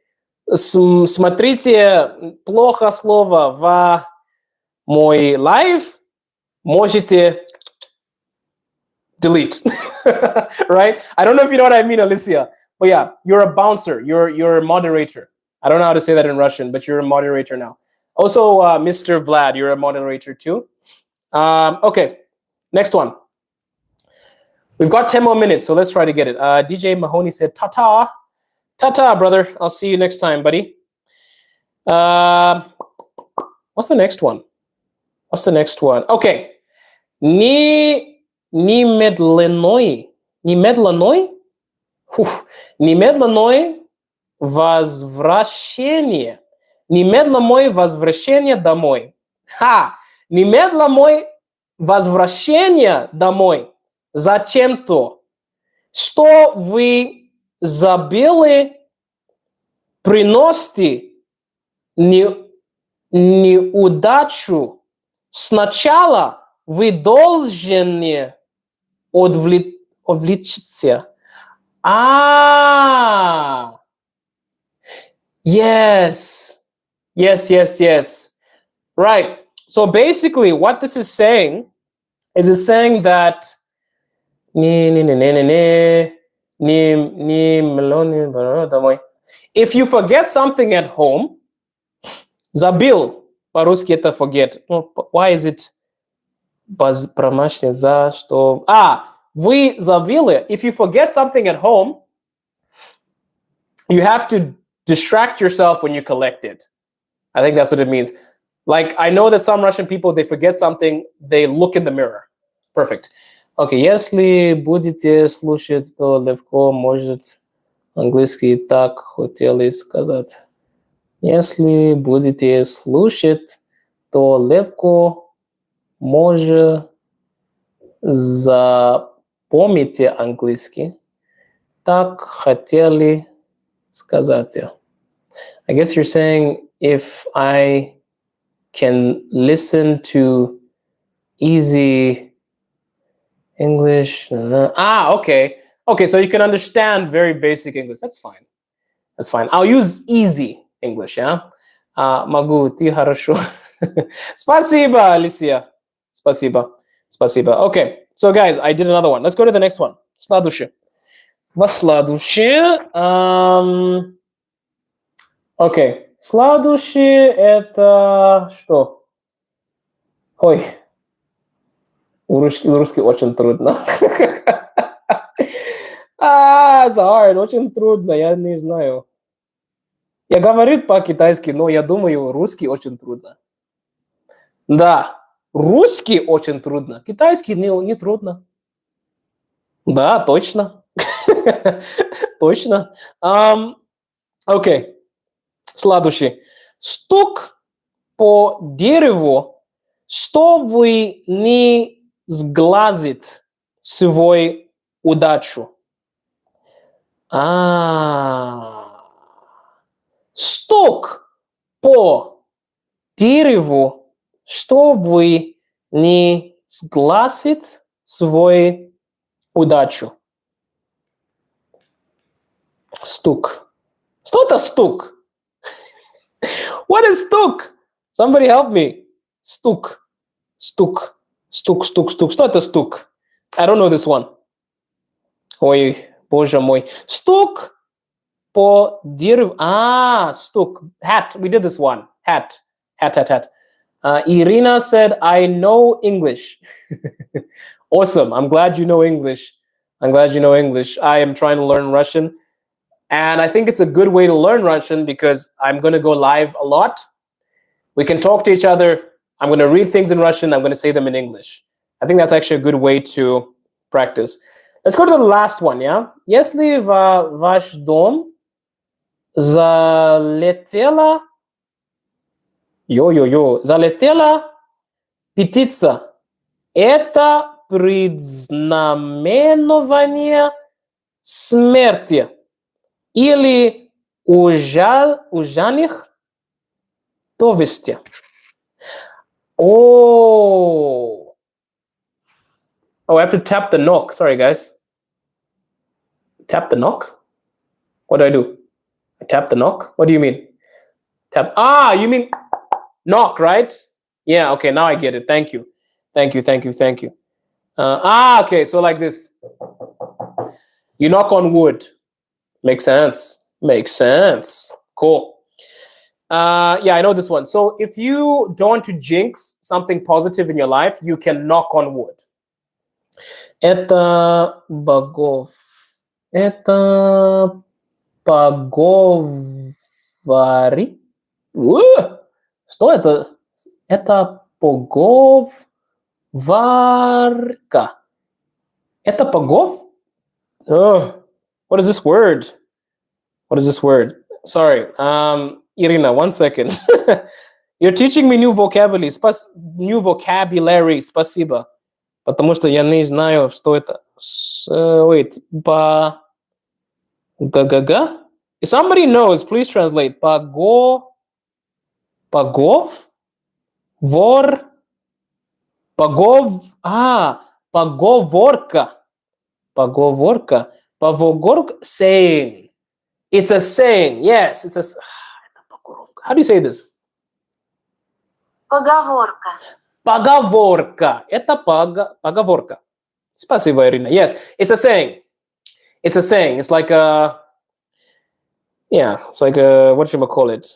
смотрите плохо слово в мой live, можете delete, right? I don't know if you know what I mean, Alicia, but yeah, you're a bouncer. You're a moderator. I don't know how to say that in Russian, but you're a moderator now. Also, Mr. Vlad, you're a moderator too. Okay, next one. We've got 10 more minutes, so let's try to get it. DJ Mahoney said, ta-ta. Ta-ta, brother. I'll see you next time, buddy. What's the next one? What's the next one? Okay. Немедленной возвращение. Немедленное возвращение домой. Немедленное возвращение домой. Зачем-то? Что вы забыли приносите неудачу? Сначала вы должны отвлечься. Yes. Right. So basically what this is saying is it's saying that if you forget something at home, забыл, по-русски это forget. Why is it за что? Вы забыли. If you forget something at home, you have to distract yourself when you collect it. I think that's what it means. Like, I know that some Russian people, they forget something, they look in the mirror. Perfect. Okay, если будете слушать, то легко может английский так хотели сказать. Если будете слушать, то легко может запомните английский. Так хотели сказать. I guess you're saying if I can listen to easy English. Okay. Okay, so you can understand very basic English. That's fine. That's fine. I'll use easy English, yeah? Могу, ты хорошо. Спасибо, Alicia. Спасибо. Okay, so guys, I did another one. Let's go to the next one. Следующее. Следующее. Okay. Следующее это что? Ой. Русский очень трудно. It's hard. Очень трудно. Я не знаю. Я говорю по-китайски, но я думаю, русский очень трудно. Да. Русский очень трудно. Китайский не трудно. Да, точно. Точно. Окей. Следующий. Стук по дереву, чтобы не сглазить свою удачу. Стук по дереву, чтобы не сглазить свою удачу. Стук. Что это стук? What is стук? Somebody help me. Стук. Стук. Стук, стук, стук. Что это стук? I don't know this one. Ой, боже мой. Стук по дереву. Стук. Hat. We did this one. Hat. Hat. Irina said, I know English. Awesome. I'm glad you know English. I am trying to learn Russian. And I think it's a good way to learn Russian because I'm going to go live a lot. We can talk to each other. I'm going to read things in Russian. I'm going to say them in English. I think that's actually a good way to practice. Let's go to the last one, yeah? Если в ваш дом залетела птица, это предзнаменование смерти или ужасных довести. Oh, I have to tap the knock. Sorry, guys. Tap the knock? What do? I tap the knock? What do you mean? Tap. You mean knock, right? Yeah, okay, now I get it. Thank you. Okay, so like this. You knock on wood. Makes sense. Cool. Yeah, I know this one. So if you don't want to jinx something positive in your life, you can knock on wood. Это богов. Это поговори. Что это? Это поговорка. Это погов? What is this word? Sorry. Irina, 1 second. You're teaching me new vocabulary. Спасибо. Потому что я не знаю, что это. Wait. Га-га-га? If somebody knows, please translate. Погов? Вор? Поговорка. Saying. It's a saying. Yes, it's a... How do you say this? Поговорка. Это поговорка. Спасибо, Irina. Yes, it's a saying. It's like a... Yeah, it's like a... What should I call it?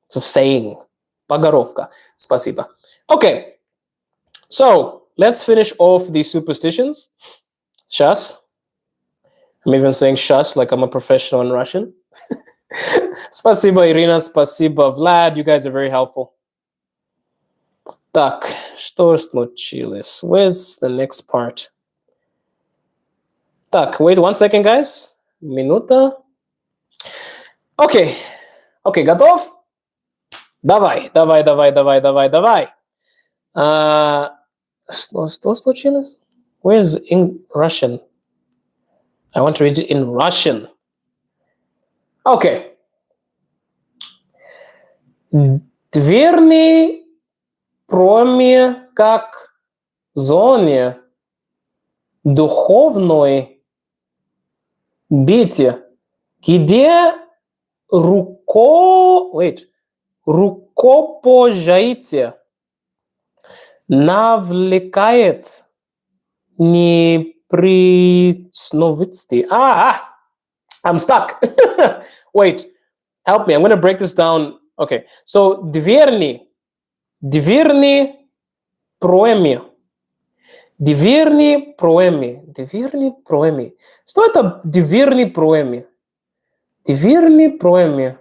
It's a saying. Поговорка. Спасибо. Okay. So, let's finish off the superstitions. Shas. I'm even saying shas like I'm a professional in Russian. Спасибо, Irina. Спасибо, Vlad. You guys are very helpful. Так, что случилось? Where's the next part? Так, wait 1 second, guys. Минута. Okay, готов? Давай. Что случилось? Where's in Russian? I want to read it in Russian. Okay. Дверный проме как зоне духовной бите, где рукопожатие навлекает непричновности. I'm stuck. Wait, help me. I'm going to break this down. Okay, so дверный проме. Что это дверный проме? Дверный проме.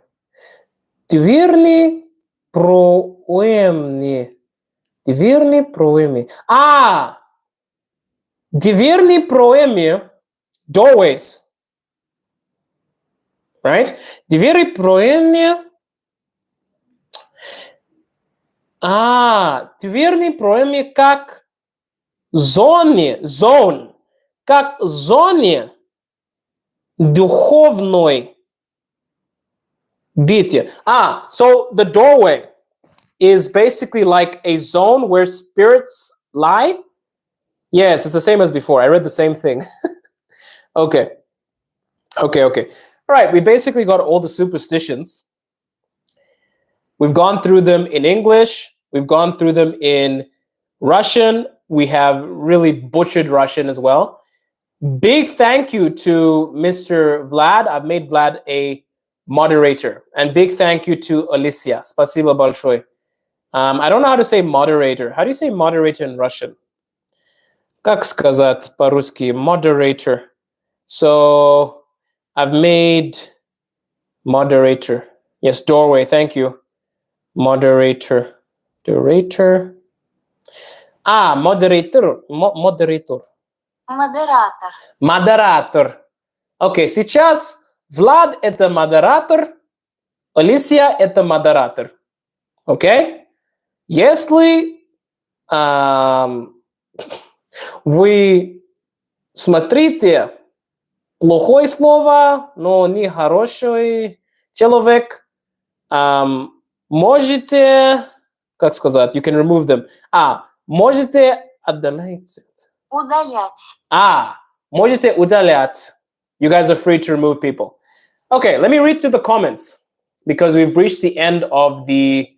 Doorways. Right? Двери проеме Твердый проме как зone, как зоне духовной бите. So the doorway is basically like a zone where spirits lie. Yes, it's the same as before. I read the same thing. Okay. All right, we basically got all the superstitions. We've gone through them in English. We've gone through them in Russian. We have really butchered Russian as well. Big thank you to Mr. Vlad. I've made Vlad a moderator. And big thank you to Alicia. Спасибо большое. I don't know how to say moderator. How do you say moderator in Russian? Как сказать по-русски? Moderator. So I've made moderator. Yes, doorway. Thank you. Moderator. Moderator. Moderator. Модератор. Окей, сейчас Влад это модератор, Алисия это модератор. Окей? Если вы смотрите плохое слово, но не хороший человек, можете, как сказать, you can remove them. Можете удалять. Можете удалять. You guys are free to remove people. Okay, let me read through the comments because we've reached the end of the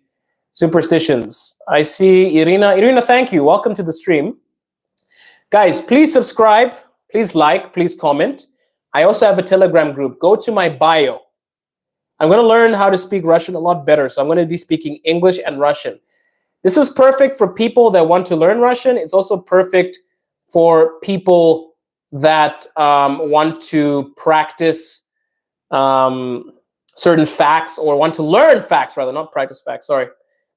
superstitions. I see Irina. Irina, thank you. Welcome to the stream. Guys, please subscribe, please like, please comment. I also have a Telegram group. Go to my bio. I'm going to learn how to speak Russian a lot better, so I'm going to be speaking English and Russian. This is perfect for people that want to learn Russian. It's also perfect for people that want to practice certain facts or want to learn facts, rather, not practice facts. Sorry,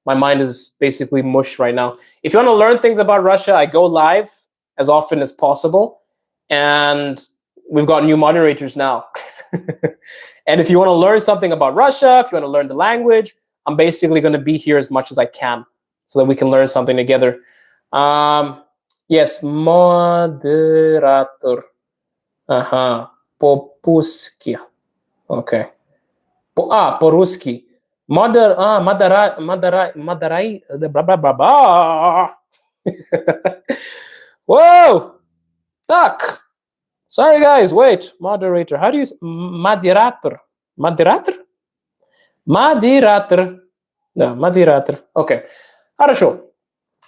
my mind is basically mush right now. If you want to learn things about Russia, I go live as often as possible. And we've got new moderators now. And if you want to learn something about Russia, if you want to learn the language, I'm basically going to be here as much as I can so that we can learn something together. Yes, moderator. По-пуски. Okay. По-русски. Модерай. Whoa! Так. Sorry, guys. Wait. Moderator. How do you say moderator? Moderator? Moderator. No, moderator. Okay. Хорошо.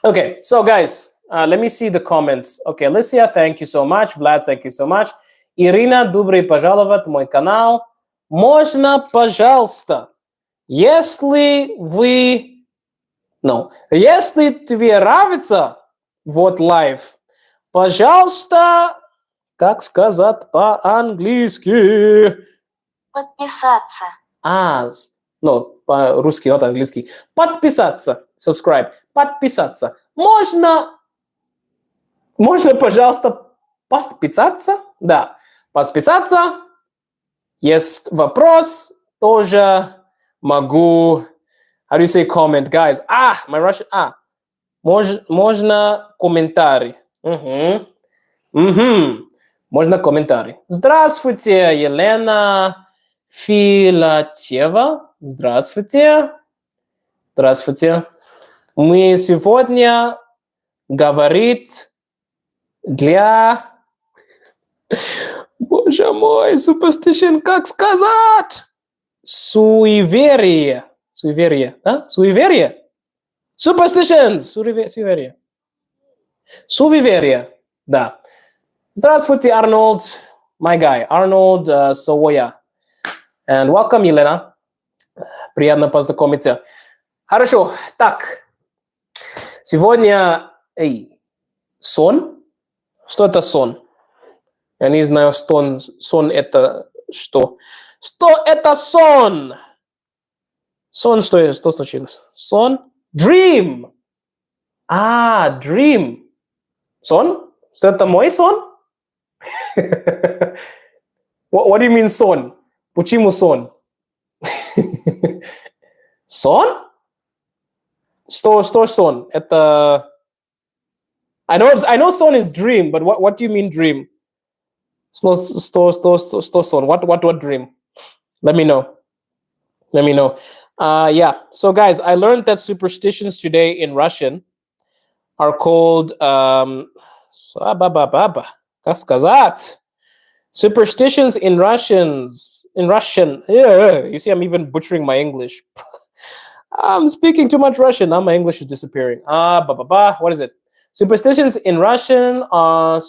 Okay. So, guys, let me see the comments. Okay, Alicia, thank you so much. Vlad, thank you so much. Ирина, добрый пожаловать в мой канал. Можно, пожалуйста, если тебе нравится вот лайв, пожалуйста, как сказать по-английски? Подписаться. По-русски, not английский. Подписаться. Subscribe. Подписаться. Можно, пожалуйста, подписаться? Да. Подписаться. Есть вопрос. Тоже могу. How do you say comment, guys? My Russian. Можно комментарий. Можно комментарий. Здравствуйте, Елена Филатева. Здравствуйте. Мы сегодня говорит для... Боже мой, superstition, как сказать? Суеверие, да? Суеверие? Superstitions, суеверие, да. Здравствуйте, Arnold, my guy, Arnold Savoya. And welcome, Елена. Приятно познакомиться. Хорошо, так. Сегодня... сон? Что это сон? Я не знаю, сон это что. Что это сон? Сон, что случилось? Сон? Dream. Dream. Сон? Что это мой сон? What do you mean сон? Почему сон? Сон? Что сон? Это... I know сон is dream, but what do you mean dream? Что сон? What dream? Let me know. Let me know. Yeah. So, guys, I learned that superstitions today in Russian are called как сказать? Superstitions in Russian. Yeah, you see, I'm even butchering my English. I'm speaking too much Russian. Now my English is disappearing. What is it? Superstitions in Russian are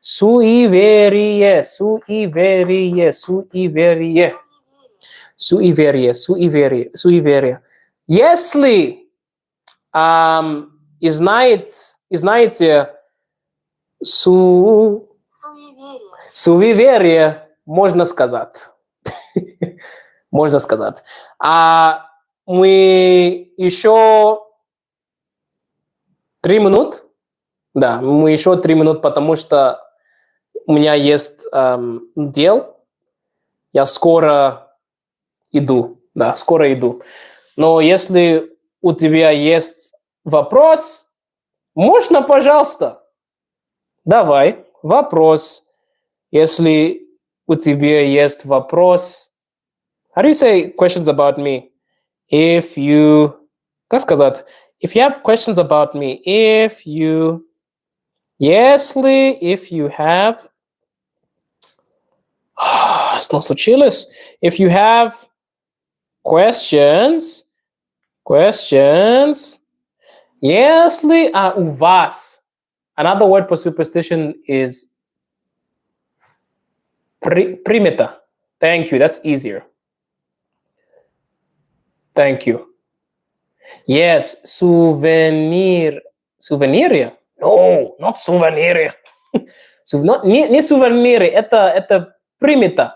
suiverie. Если и знаете Суеверие. суеверие, можно сказать. Можно сказать. А мы еще 3 минут. Да, мы еще 3 минут, потому что у меня есть дел. Я скоро иду. Да, скоро иду. Но если у тебя есть вопрос, можно, пожалуйста. Давай, вопрос. Если у тебя есть вопрос. How do you say questions about me? If you... Как сказать? If you have questions about me, if you have... Что случилось? If you have questions, если у вас. Another word for superstition is примета. Thank you, that's easier. Thank you. Yes, souvenir. Souvenir? No, not souvenir. Не сувениры, это примета.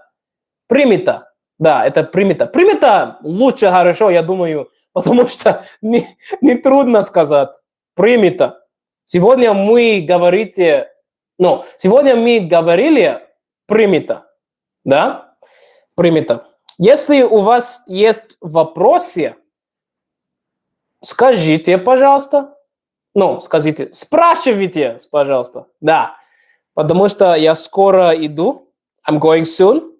Примета. Да, это примета. Примета лучше хорошо, я думаю, потому что не трудно сказать. Примета. Сегодня мы говорили примета. Да? Примета. Если у вас есть вопросы, скажите, пожалуйста. Скажите, спрашивайте, пожалуйста. Да, потому что я скоро иду. I'm going soon.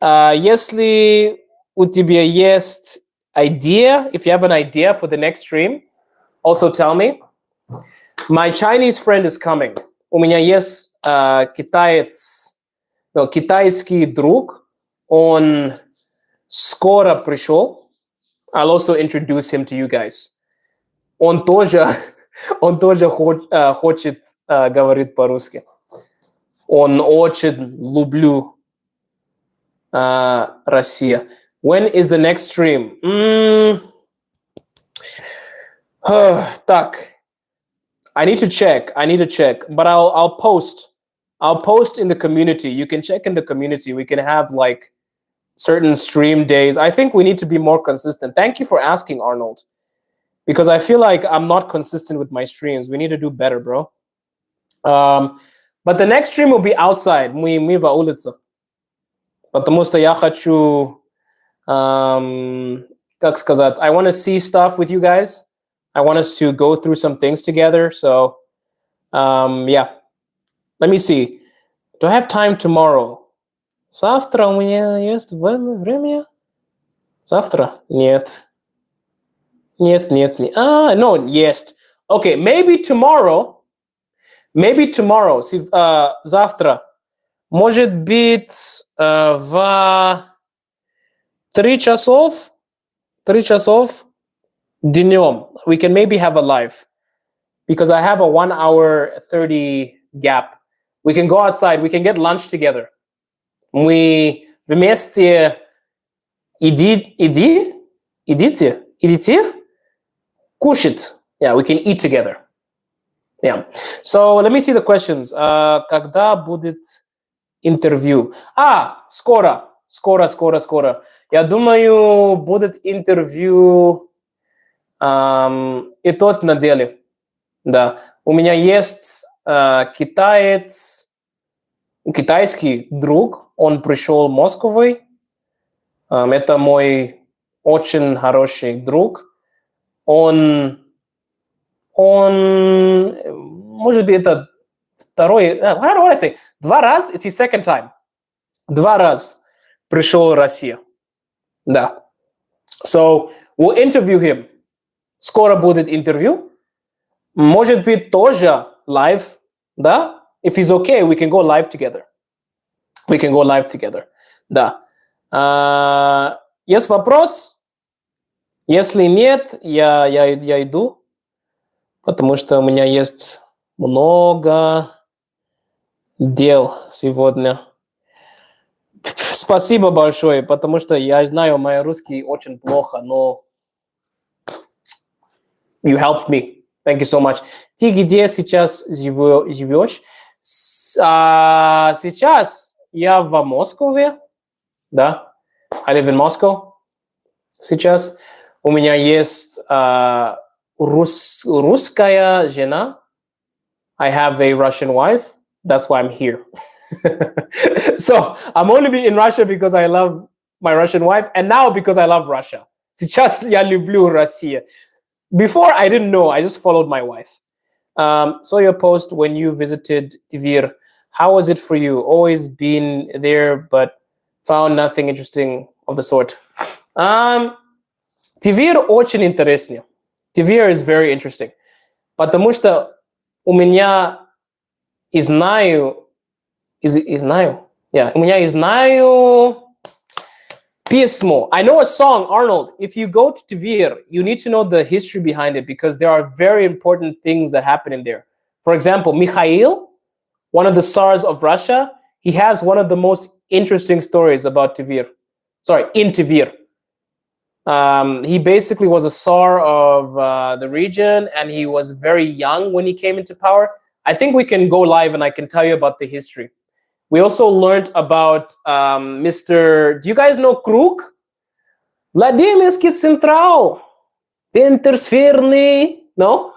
Если у тебя есть idea, if you have an idea for the next stream, also tell me. My Chinese friend is coming. У меня есть китайский друг. Он скоро пришел. I'll also introduce him to you guys. Он тоже хочет говорить по-русски. Он очень люблю Россия. When is the next stream? Так. I need to check, but I'll post. I'll post in the community. You can check in the community. We can have like certain stream days. I think we need to be more consistent. Thank you for asking, Arnold. Because I feel like I'm not consistent with my streams. We need to do better, bro. But the next stream will be outside. Мы в улице. Потому что я хочу, как сказать, I want to see stuff with you guys. I want us to go through some things together. So, yeah. Let me see. Do I have time tomorrow? Завтра у меня есть время? Завтра? Нет. No, yes. Okay, maybe tomorrow. Завтра. Может быть, в 3 часов днем. We can maybe have a live. Because I have a 1 hour 30 gap. We can go outside. We can get lunch together. Мы вместе идите кушать. Yeah, we can eat together. Yeah. So let me see the questions. Когда будет интервью? Скоро. Я думаю, будет интервью и тот неделе. Да. У меня есть китайский друг. Он пришел в Москву. Это мой очень хороший друг. Может быть, это второй, how do I say? 2 раз, it's his second time. 2 раз пришел в Россию. Да. So, we'll interview him. Скоро будет интервью. Может быть, тоже live, да? If he's okay, we can go live together. We can go live together. Да. Есть вопрос? Если нет, я иду, потому что у меня есть много дел сегодня. Спасибо большое, потому что я знаю, мой русский очень плохо, но you helped me. Thank you so much. Ты где сейчас живешь? Сейчас я в Москве, да. I live in Moscow сейчас. У меня есть русская жена. I have a Russian wife. That's why I'm here. So I'm only in Russia because I love my Russian wife, and now because I love Russia. Сейчас я люблю Россию. Before I didn't know, I just followed my wife. Saw your post when you visited Tver. How was it for you? Always been there, but found nothing interesting of the sort. Tver очень интересный. Tver is very interesting. Потому что у меня у меня письмо. I know a song, Arnold. If you go to Tver, you need to know the history behind it because there are very important things that happen in there. For example, Mikhail, one of the Tsars of Russia, he has one of the most interesting stories about Tver. Sorry, in Tver. He basically was a Tsar of the region, and he was very young when he came into power. I think we can go live and I can tell you about the history. We also learned about Mr. Do you guys know Krug? Vladimirский Централ. Интерсферный. No?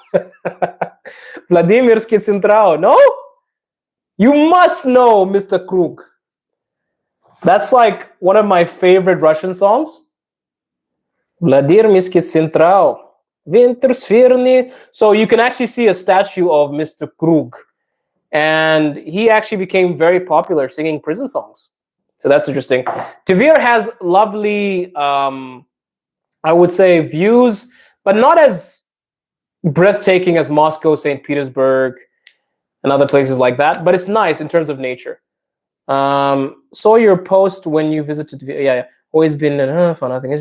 Vladimirский Централ. No? You must know Mr. Krug. That's like one of my favorite Russian songs. Vladimirский Централ. Интерсферный. So you can actually see a statue of Mr. Krug. And he actually became very popular singing prison songs. So that's interesting. Tver has lovely, I would say, views, but not as breathtaking as Moscow, St. Petersburg, and other places like that. But it's nice in terms of nature. Saw your post when you visited. Yeah. Always been for nothing.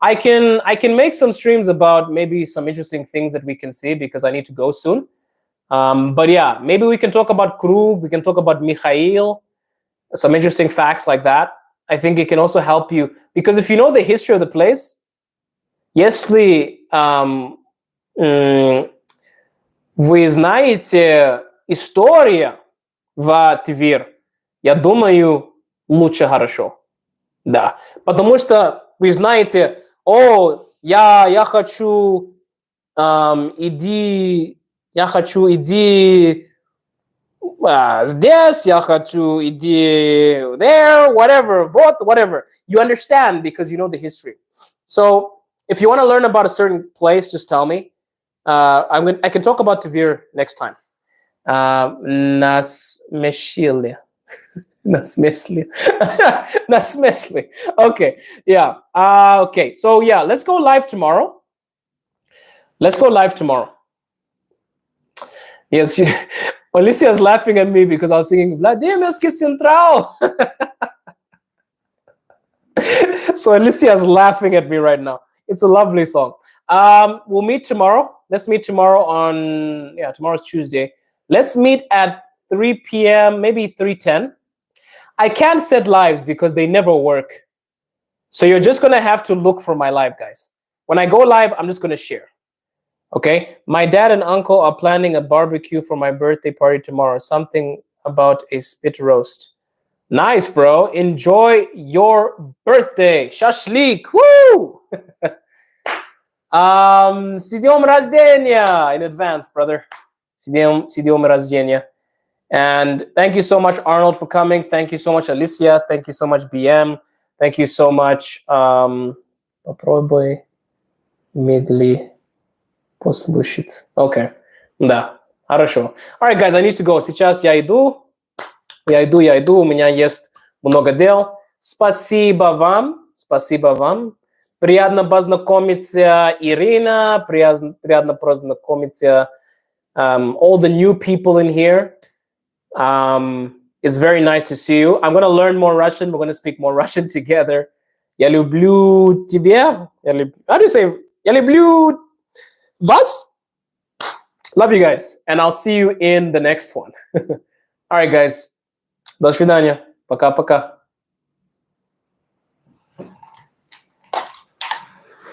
I can make some streams about maybe some interesting things that we can see because I need to go soon. But yeah, maybe we can talk about Krug. We can talk about Mikhail. Some interesting facts like that. I think it can also help you because if you know the history of the place, если вы знаете историю в Твер, я думаю, лучше хорошо. Да. Потому что вы знаете, я хочу иди здесь, я хочу иди there, whatever, whatever. You understand because you know the history. So if you want to learn about a certain place, just tell me. I can talk about Tver next time. Насмешили. Насмешили. Okay. Yeah. Okay. So yeah, let's go live tomorrow. Yes, Alicia's laughing at me because I was singing Vladimirский Централ. So Alicia's laughing at me right now. It's a lovely song. We'll meet tomorrow. Let's meet tomorrow tomorrow's Tuesday. Let's meet at 3 p.m., maybe 3:10. I can't set lives because they never work. So you're just going to have to look for my live, guys. When I go live, I'm just going to share. Okay? My dad and uncle are planning a barbecue for my birthday party tomorrow. Something about a spit roast. Nice, bro. Enjoy your birthday. Shashlik. Woo! С днем рождения in advance, brother. С днем рождения. And thank you so much, Arnold, for coming. Thank you so much, Alicia. Thank you so much, BM. Thank you so much, Попробуй мигли послушать. Okay. Да. Хорошо. Alright, guys, I need to go. Сейчас я иду. Я иду. У меня есть много дел. Спасибо вам. Спасибо вам. Приятно познакомиться, Ирина. Приятно познакомиться all the new people in here. It's very nice to see you. I'm going to learn more Russian. We're going to speak more Russian together. Я люблю тебя. How do you say? Я люблю вас. Love you guys. And I'll see you in the next one. All right, guys. До свидания. Пока-пока.